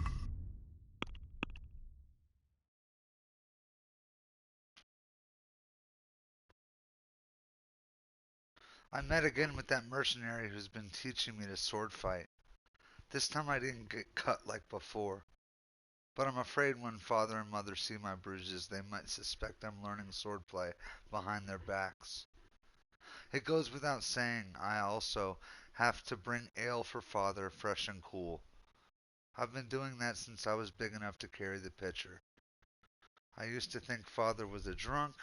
I met again with that mercenary who's been teaching me to sword fight. This time I didn't get cut like before. But I'm afraid when father and mother see my bruises, they might suspect I'm learning swordplay behind their backs. It goes without saying, I also have to bring ale for father fresh and cool. I've been doing that since I was big enough to carry the pitcher. I used to think father was a drunk,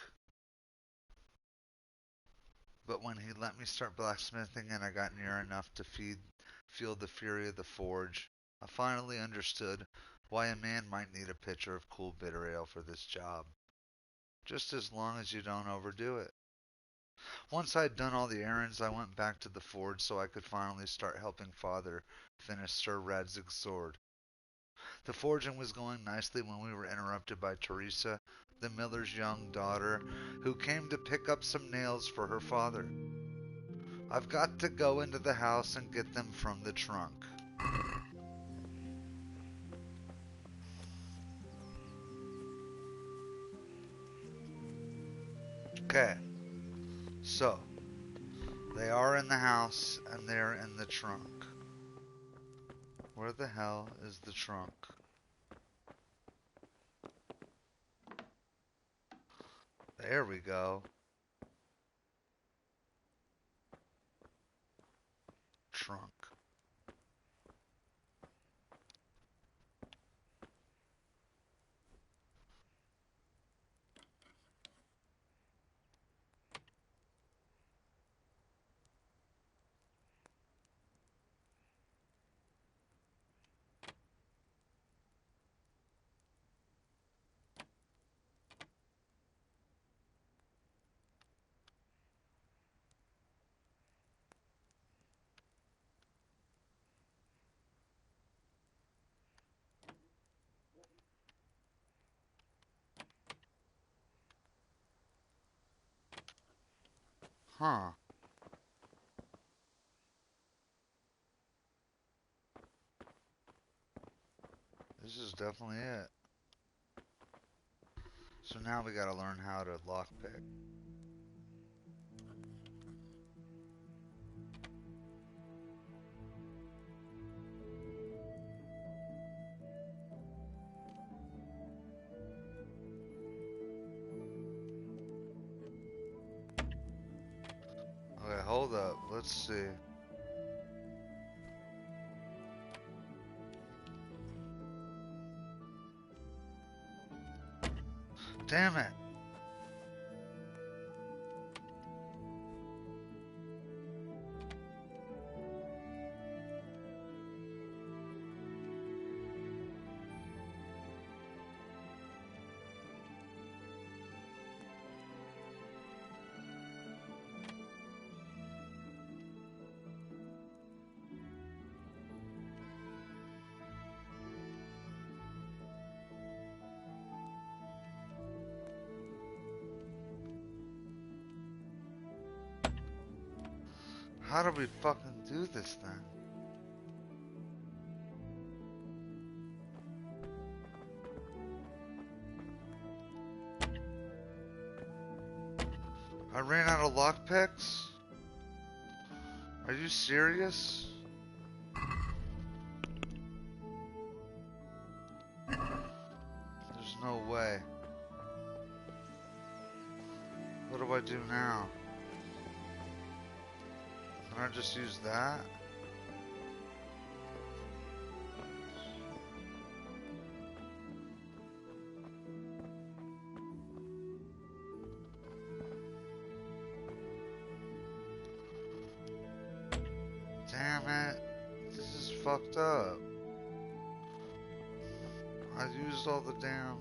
but when he let me start blacksmithing and I got near enough to feel the fury of the forge, I finally understood why a man might need a pitcher of cool bitter ale for this job. Just as long as you don't overdo it. Once I'd done all the errands, I went back to the forge so I could finally start helping Father finish Sir Radzig's sword. The forging was going nicely when we were interrupted by Teresa, the miller's young daughter, who came to pick up some nails for her father. I've got to go into the house and get them from the trunk. Okay, so they are in the house and they're in the trunk. Where the hell is the trunk? There we go. Trunk. Huh. This is definitely it. So now we gotta learn how to lockpick. Okay, hold up. Let's see. Damn it. How do we fucking do this then? I ran out of lockpicks? Are you serious? There's no way. What do I do now? Can I just use that? Damn it. This is fucked up. I used all the damn...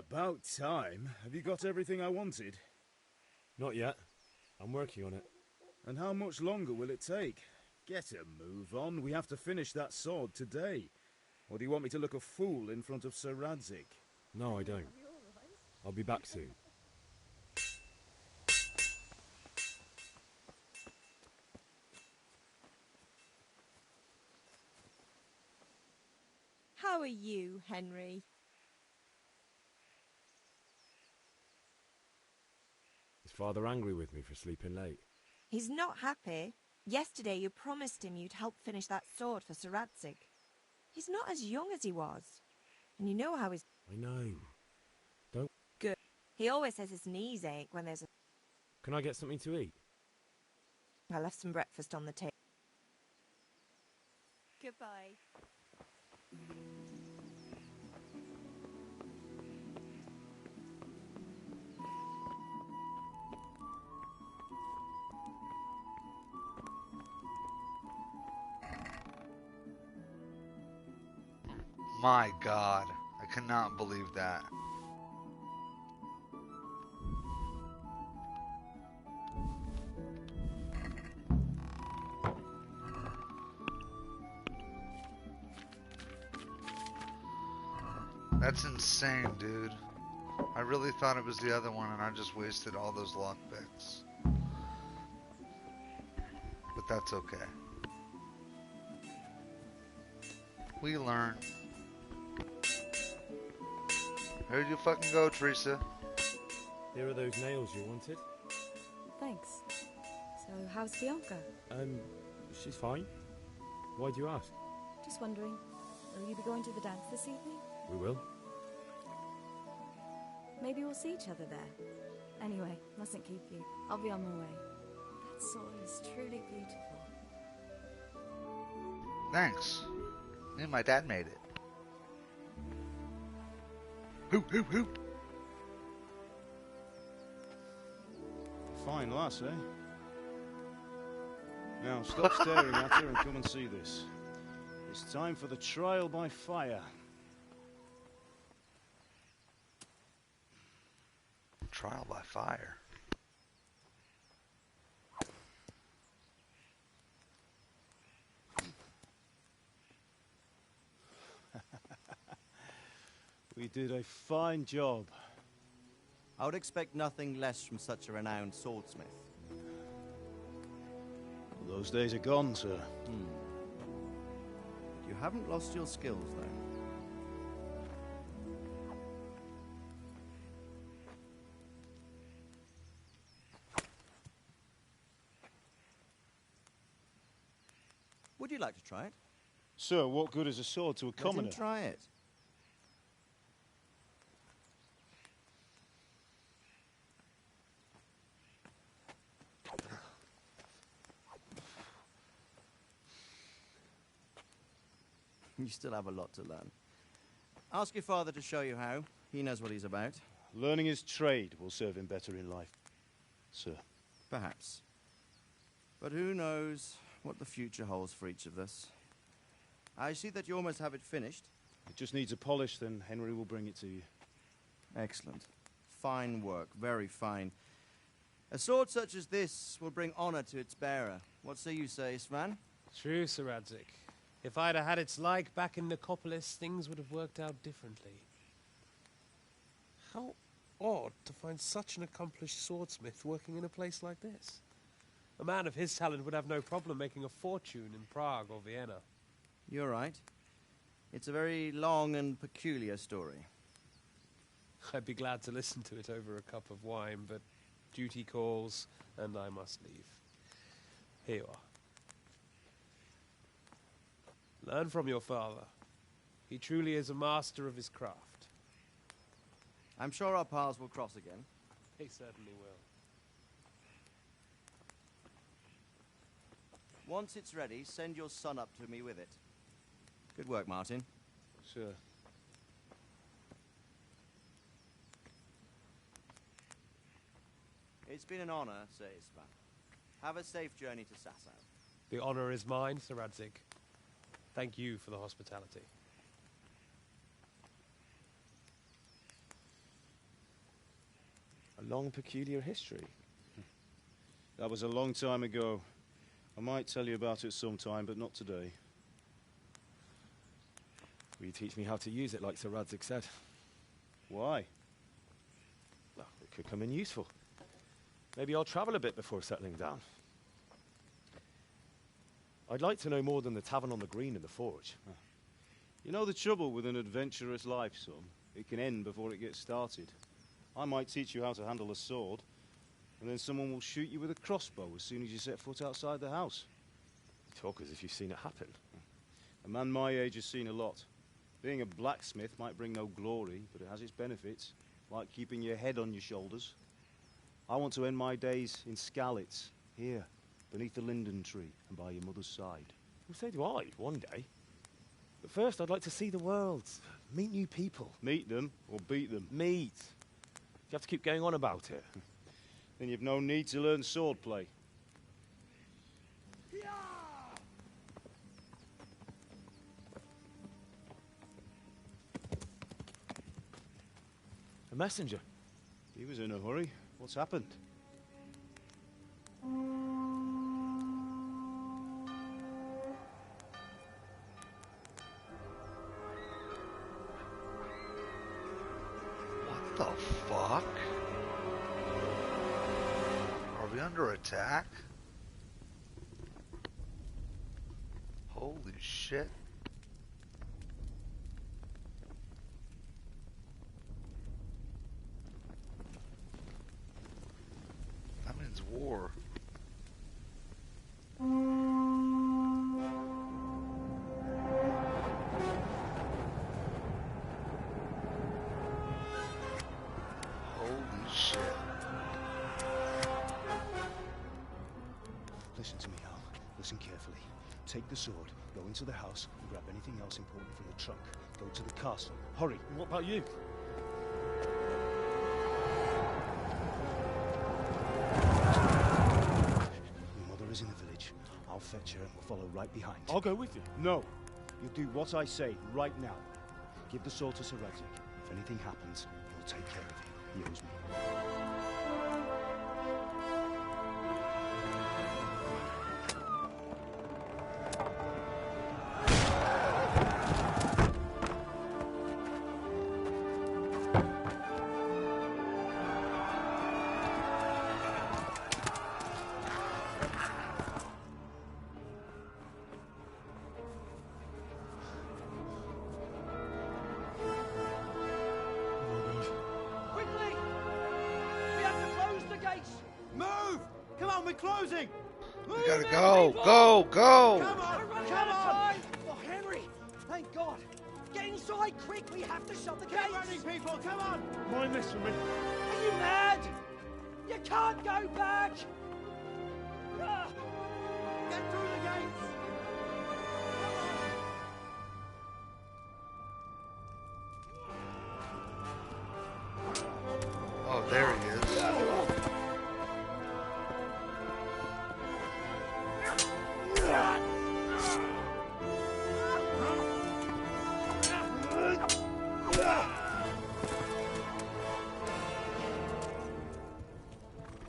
About time. Have you got everything I wanted? Not yet. I'm working on it. And how much longer will it take? Get a move on. We have to finish that sword today. Or do you want me to look a fool in front of Sir Radzig? No, I don't. I'll be back soon. How are you, Henry? Is Father angry with me for sleeping late? He's not happy. Yesterday you promised him you'd help finish that sword for Sir Radzig. He's not as young as he was. And you know how his I know. Don't... Good. He always says his knees ache when there's a... Can I get something to eat? I left some breakfast on the table. Goodbye. My God, I cannot believe that. That's insane, dude. I really thought it was the other one and I just wasted all those lockpicks. But that's okay. We learn. Where'd you fucking go, Teresa? Here are those nails you wanted. Thanks. So, how's Bianca? She's fine. Why do you ask? Just wondering, will you be going to the dance this evening? We will. Maybe we'll see each other there. Anyway, mustn't keep you. I'll be on my way. That sword is truly beautiful. Thanks. Me and my dad made it. Hoop, hoop, hoop. Fine lass, eh? Now, stop staring at her and come and see this. It's time for the trial by fire. Trial by fire. We did a fine job. I would expect nothing less from such a renowned swordsmith. Those days are gone, sir. You haven't lost your skills, though. Would you like to try it? Sir, what good is a sword to a commoner? Let him try it. You still have a lot to learn. Ask your father to show you how. He knows what he's about. Learning his trade will serve him better in life, sir. Perhaps. But who knows what the future holds for each of us. I see that you almost have it finished. It just needs a polish, then Henry will bring it to you. Excellent. Fine work, very fine. A sword such as this will bring honor to its bearer. What say you, Svan? True, Sir Radzik. If I'd have had its like back in Nicopolis, things would have worked out differently. How odd to find such an accomplished swordsmith working in a place like this. A man of his talent would have no problem making a fortune in Prague or Vienna. You're right. It's a very long and peculiar story. I'd be glad to listen to it over a cup of wine, but duty calls, and I must leave. Here you are. Learn from your father. He truly is a master of his craft. I'm sure our paths will cross again. He certainly will. Once it's ready, send your son up to me with it. Good work, Martin. Sir. It's been an honor, Sir Isvan. Have a safe journey to Sasau. The honor is mine, Sir Radzik. Thank you for the hospitality. A long, peculiar history. That was a long time ago. I might tell you about it sometime, but not today. Will you teach me how to use it, like Sir Radzik said? Why? Well, it could come in useful. Maybe I'll travel a bit before settling down. I'd like to know more than the tavern on the green and the forge. You know the trouble with an adventurous life, son? It can end before it gets started. I might teach you how to handle a sword, and then someone will shoot you with a crossbow as soon as you set foot outside the house. You talk as if you've seen it happen. A man my age has seen a lot. Being a blacksmith might bring no glory, but it has its benefits, like keeping your head on your shoulders. I want to end my days in Skalitz, here, beneath the linden tree and by your mother's side. Well, so do I, one day. But first, I'd like to see the world, meet new people. Meet them or beat them? Meet. You have to keep going on about it. Then you've no need to learn swordplay. A messenger. He was in a hurry. What's happened? What the fuck? Are we under attack? Holy shit. That means war. Holy shit. Listen to me, Al. Listen carefully. Take the sword, go into the house, and grab anything else important from the trunk. Go to the castle. Hurry. And what about you? Your mother is in the village. I'll fetch her and we'll follow right behind. I'll go with you. No. You'll do what I say right now. Give the sword to Sir Redrick. If anything happens, he'll take care of you. He owes me. Quickly! We have to close the gates! Move! Come on, we're closing! We gotta go! Go! Go! Come on! Come on! Oh, Henry! Thank God! Get inside quick! We have to shut the gates! Get running, people! Come on! Mind this for me. Are you mad? You can't go back! Ah! Get through the gates! Oh, there he is.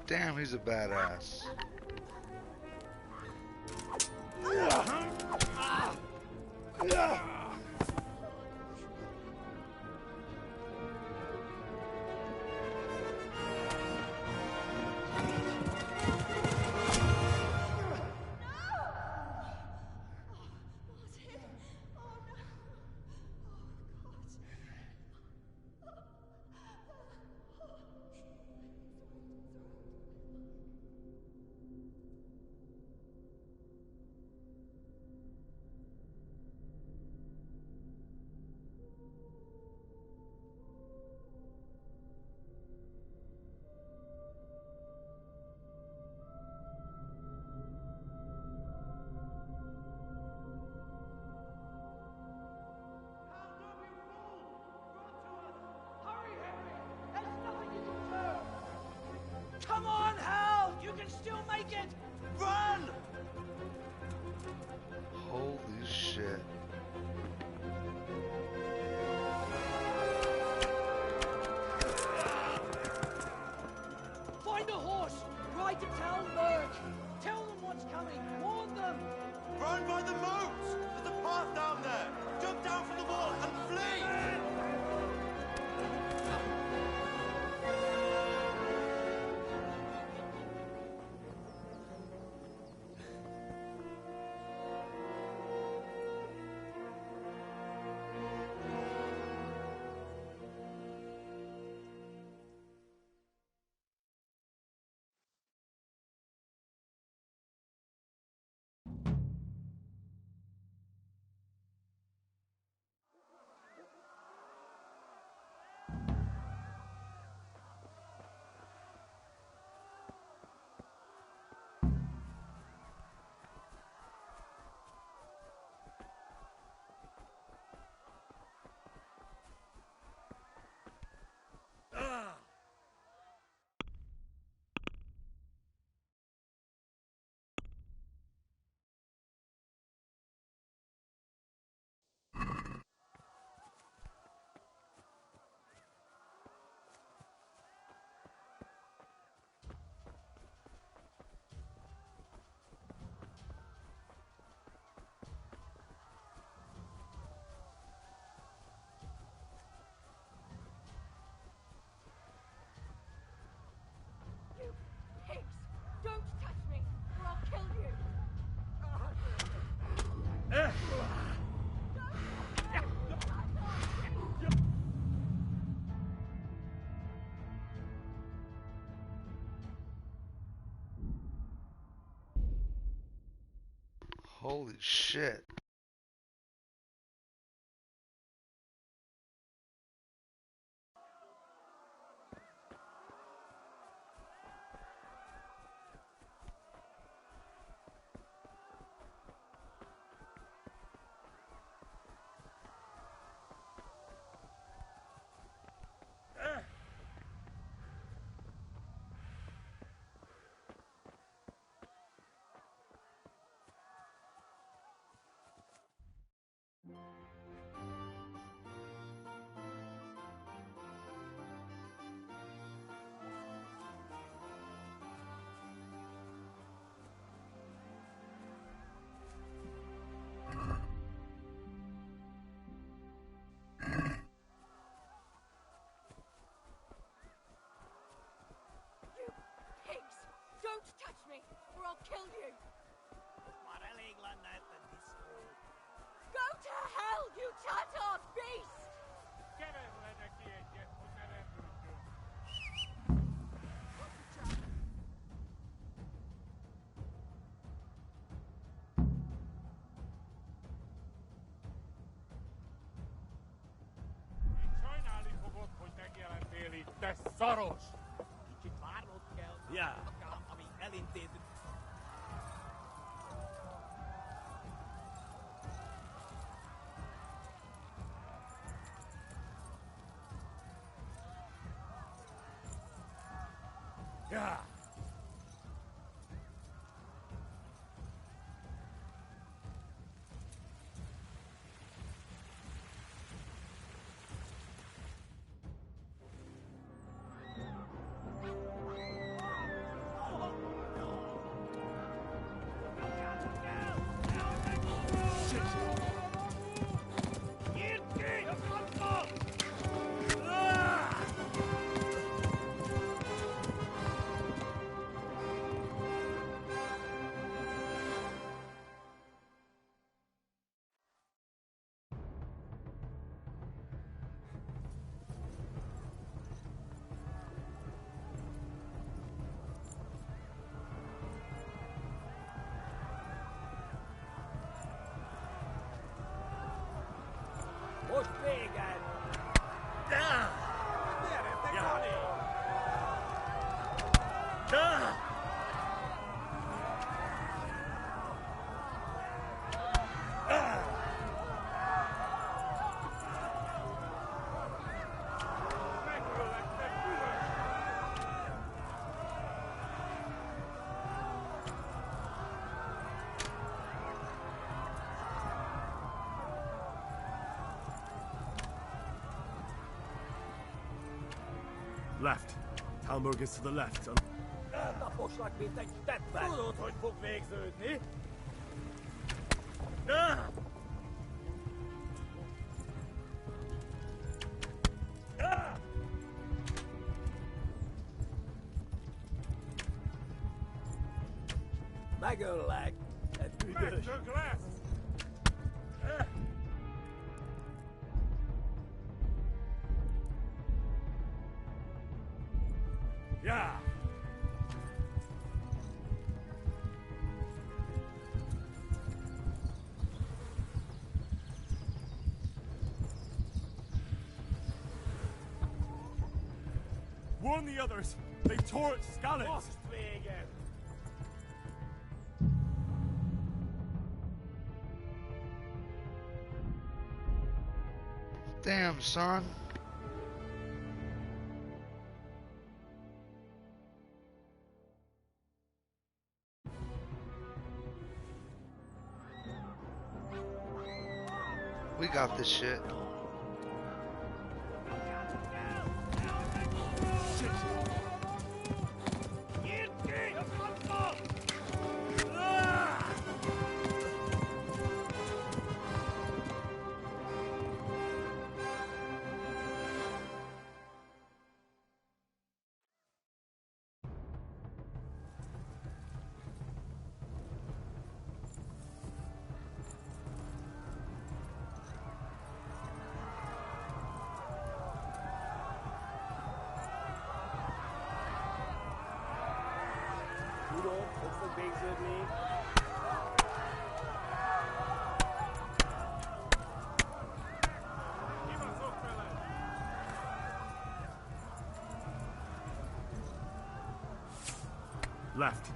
Damn, he's a badass. Come on, Hal! You can still make it! Run! Holy shit. Find a horse! Ride to Talmberg! Tell them what's coming! Warn them! Run by the moat! There's a path down there! Jump down from the wall and flee! Holy shit. Pigs! Don't touch me, or I'll kill you! Go to hell, you Tatar beast! Tesoros! Kicsit várnod kell. Ja. Ami elintézünk. Ja. Most végen! Gyere, te Gani! Left. Talmberg is to the left. Taposlak, mint egy steppben! Tudod, hogy fog végződni? Megöllek! Te büdös! Megtök lesz! Ja. Warn the others! They tore its scallops! Most végen! Damn, son. We got this shit. Tudod, hogy fog végződni? Left.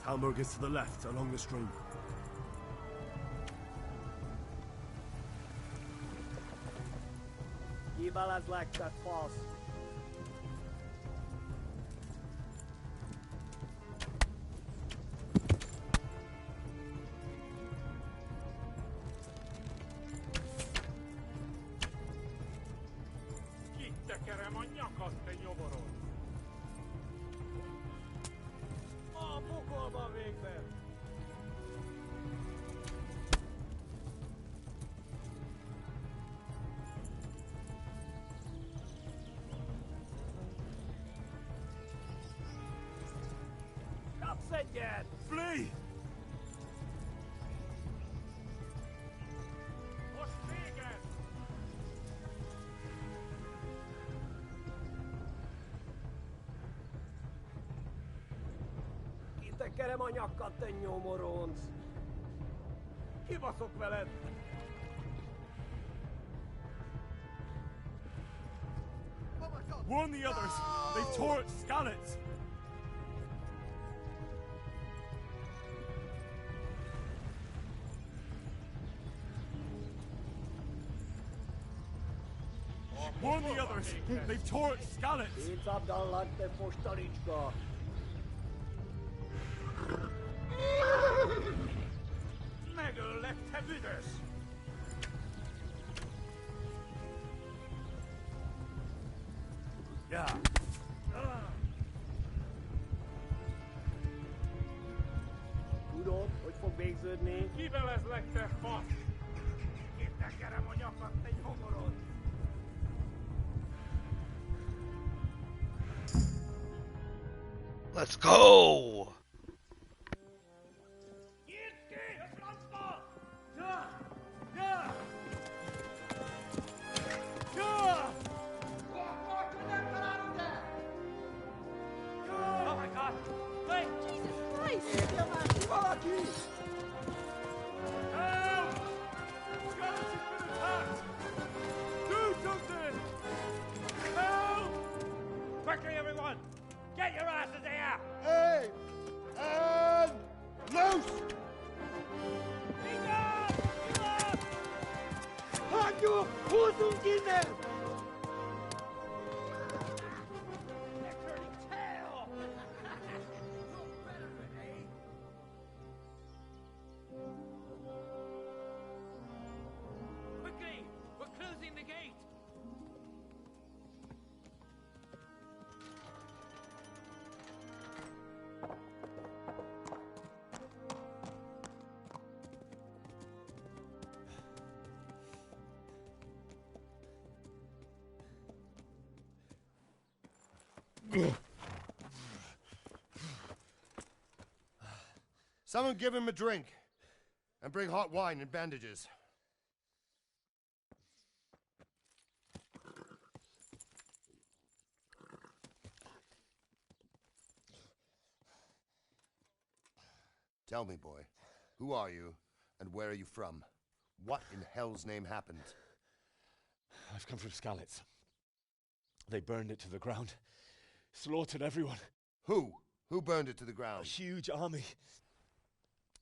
Talmberg is to the left, along the stream. Gibalas like that false. Kittekerem a nyakat, te nyomoron! A pokolba végbe! Kapsz egyet! Flee! Most véged! Kitekerem a nyakat, te nyomoronc! Kibaszok veled! Warn the others! They've tore its scallops! Warn the others! They've tore its scallops! Itt Abdallah, te postalicska! Megöllek, te büdös! Yeah. Tudod, hogy fog végződni? Kivelezlek, te fasz! Kittekerem a nyakat, te nyomoron! Let's go! Oh my god! Wait! Jesus Christ! Valaki! Help! Skeleton's been attacked! Do something! Help! Quickly, everyone! Get your asses here! Hey! And loose! Hagyjuk! Húzzunk innen! They're turning tail! Quickly! We're closing the gate! Someone give him a drink. And bring hot wine and bandages. Tell me, boy, who are you and where are you from? What in hell's name happened? I've come from Skalitz. They burned it to the ground. Slaughtered everyone. Who? Who burned it to the ground? A huge army.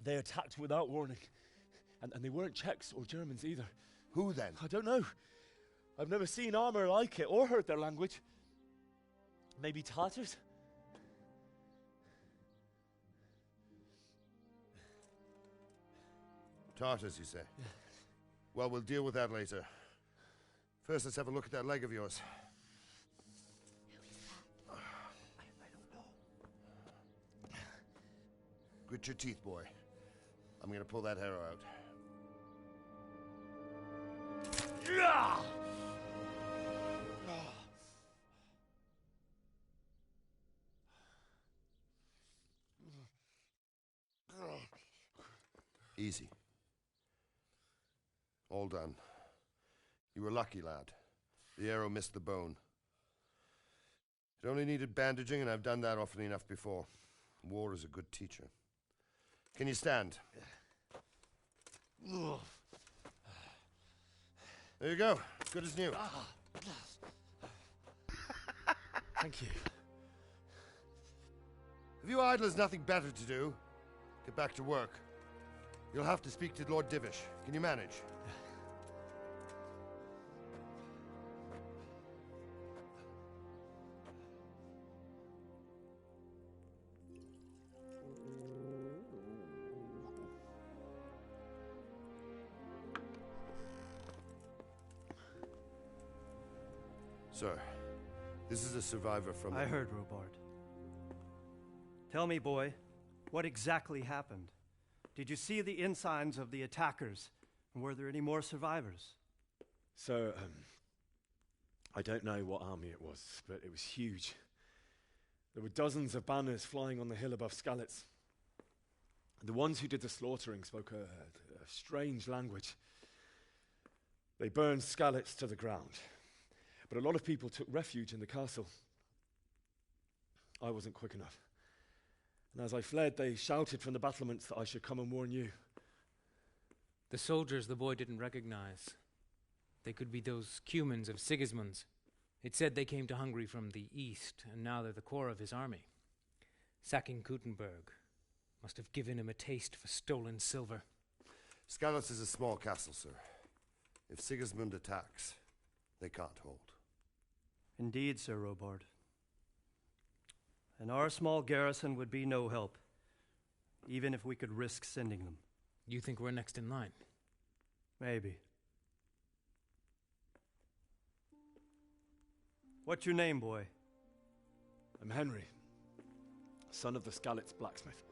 They attacked without warning. And they weren't Czechs or Germans either. Who then? I don't know. I've never seen armor like it or heard their language. Maybe Tatars? Tartars, you say? Yeah. Well, we'll deal with that later. First, let's have a look at that leg of yours. Grit your teeth, boy. I'm gonna pull that arrow out. Easy. All done. You were lucky, lad. The arrow missed the bone. It only needed bandaging, and I've done that often enough before. War is a good teacher. Can you stand? There you go. Good as new. Thank you. If you idlers nothing better to do, get back to work. You'll have to speak to Lord Divish. Can you manage? Sir, this is a survivor from... I heard, Robard. Tell me, boy, what exactly happened? Did you see the ensigns of the attackers? And were there any more survivors? So, I don't know what army it was, but it was huge. There were dozens of banners flying on the hill above Skalitz. The ones who did the slaughtering spoke a strange language. They burned Skalitz to the ground. But a lot of people took refuge in the castle. I wasn't quick enough. And as I fled, they shouted from the battlements that I should come and warn you. The soldiers the boy didn't recognize. They could be those Cumans of Sigismund's. It said they came to Hungary from the east, and now they're the core of his army. Sacking Kuttenberg must have given him a taste for stolen silver. Skalitz is a small castle, sir. If Sigismund attacks, they can't hold. Indeed, Sir Robard. And our small garrison would be no help, even if we could risk sending them. You think we're next in line? Maybe. What's your name, boy? I'm Henry, son of the Skalitz blacksmith.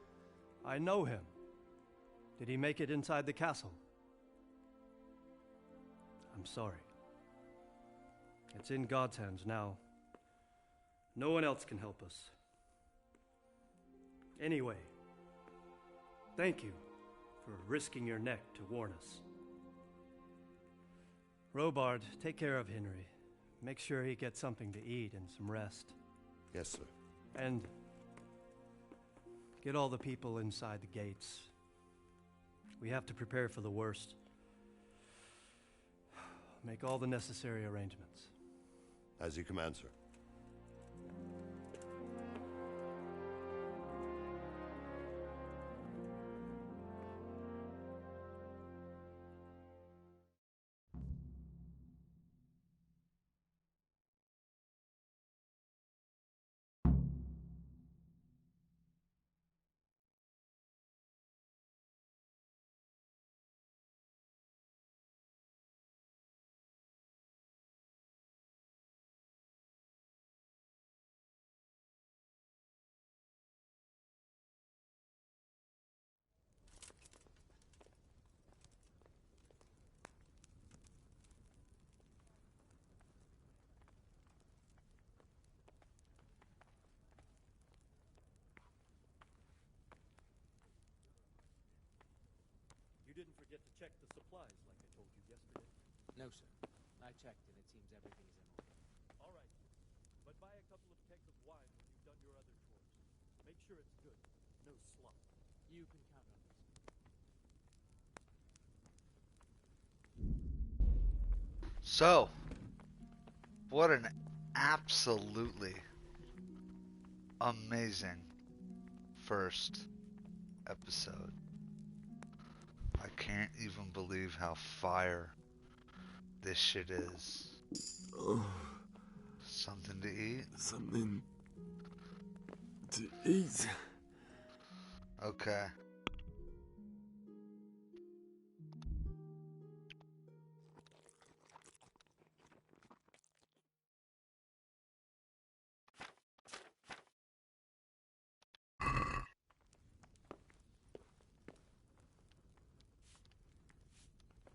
I know him. Did he make it inside the castle? I'm sorry. It's in God's hands now. No one else can help us. Anyway, thank you for risking your neck to warn us. Robard, take care of Henry. Make sure he gets something to eat and some rest. Yes, sir. And get all the people inside the gates. We have to prepare for the worst. Make all the necessary arrangements. As you command, sir. You didn't forget to check the supplies like I told you yesterday? No, sir. I checked, and it seems everything is in order. All right. But buy a couple of kegs of wine when you've done your other chores. Make sure it's good. No slop. You can count on this. So, what an absolutely amazing first episode. I can't even believe how fire this shit is. Oh. Something to eat? Something to eat. Okay.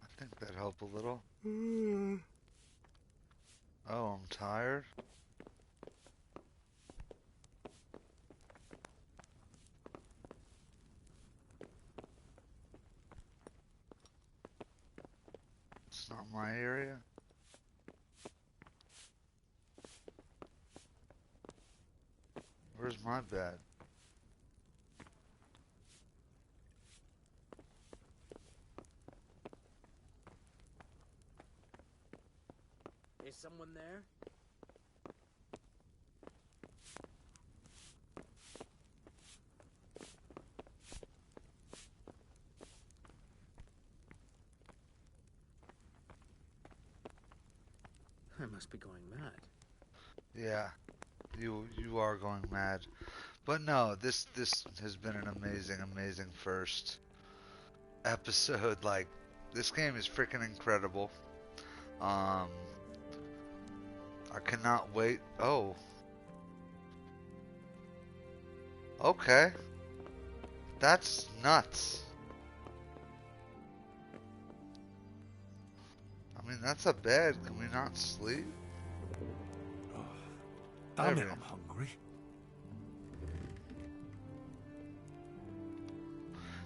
I think that helped a little. Oh, I'm tired. It's not my area. Where's my bed? Is someone there? I must be going mad. Yeah, you are going mad. But no, this has been an amazing first episode. Like, this game is freaking incredible. I cannot wait. Oh. Okay. That's nuts. I mean, that's a bed. Can we not sleep? Damn There it, we- I'm hungry.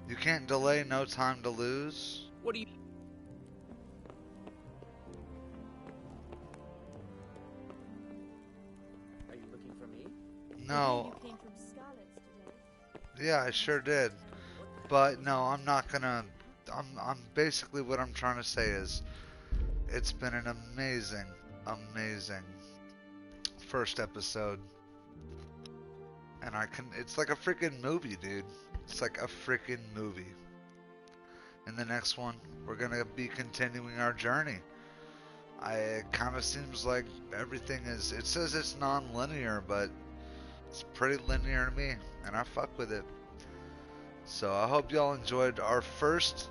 You can't delay, no time to lose. What do you... Are you looking for me? No. You came from Scarlet's today. Yeah, I sure did. But no, I'm not gonna. I'm basically what I'm trying to say is, it's been an amazing first episode, and it's like a freaking movie, dude. It's like a freaking movie. In the next one, we're gonna be continuing our journey. It kind of seems like everything is. It says it's non-linear, but it's pretty linear to me, and I fuck with it. So I hope y'all enjoyed our first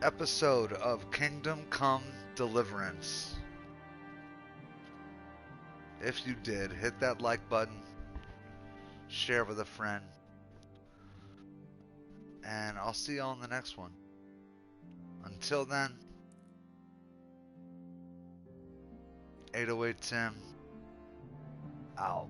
episode of Kingdom Come Deliverance. If you did, hit that like button, share with a friend, and I'll see y'all in the next one. Until then, 808 Tim, out.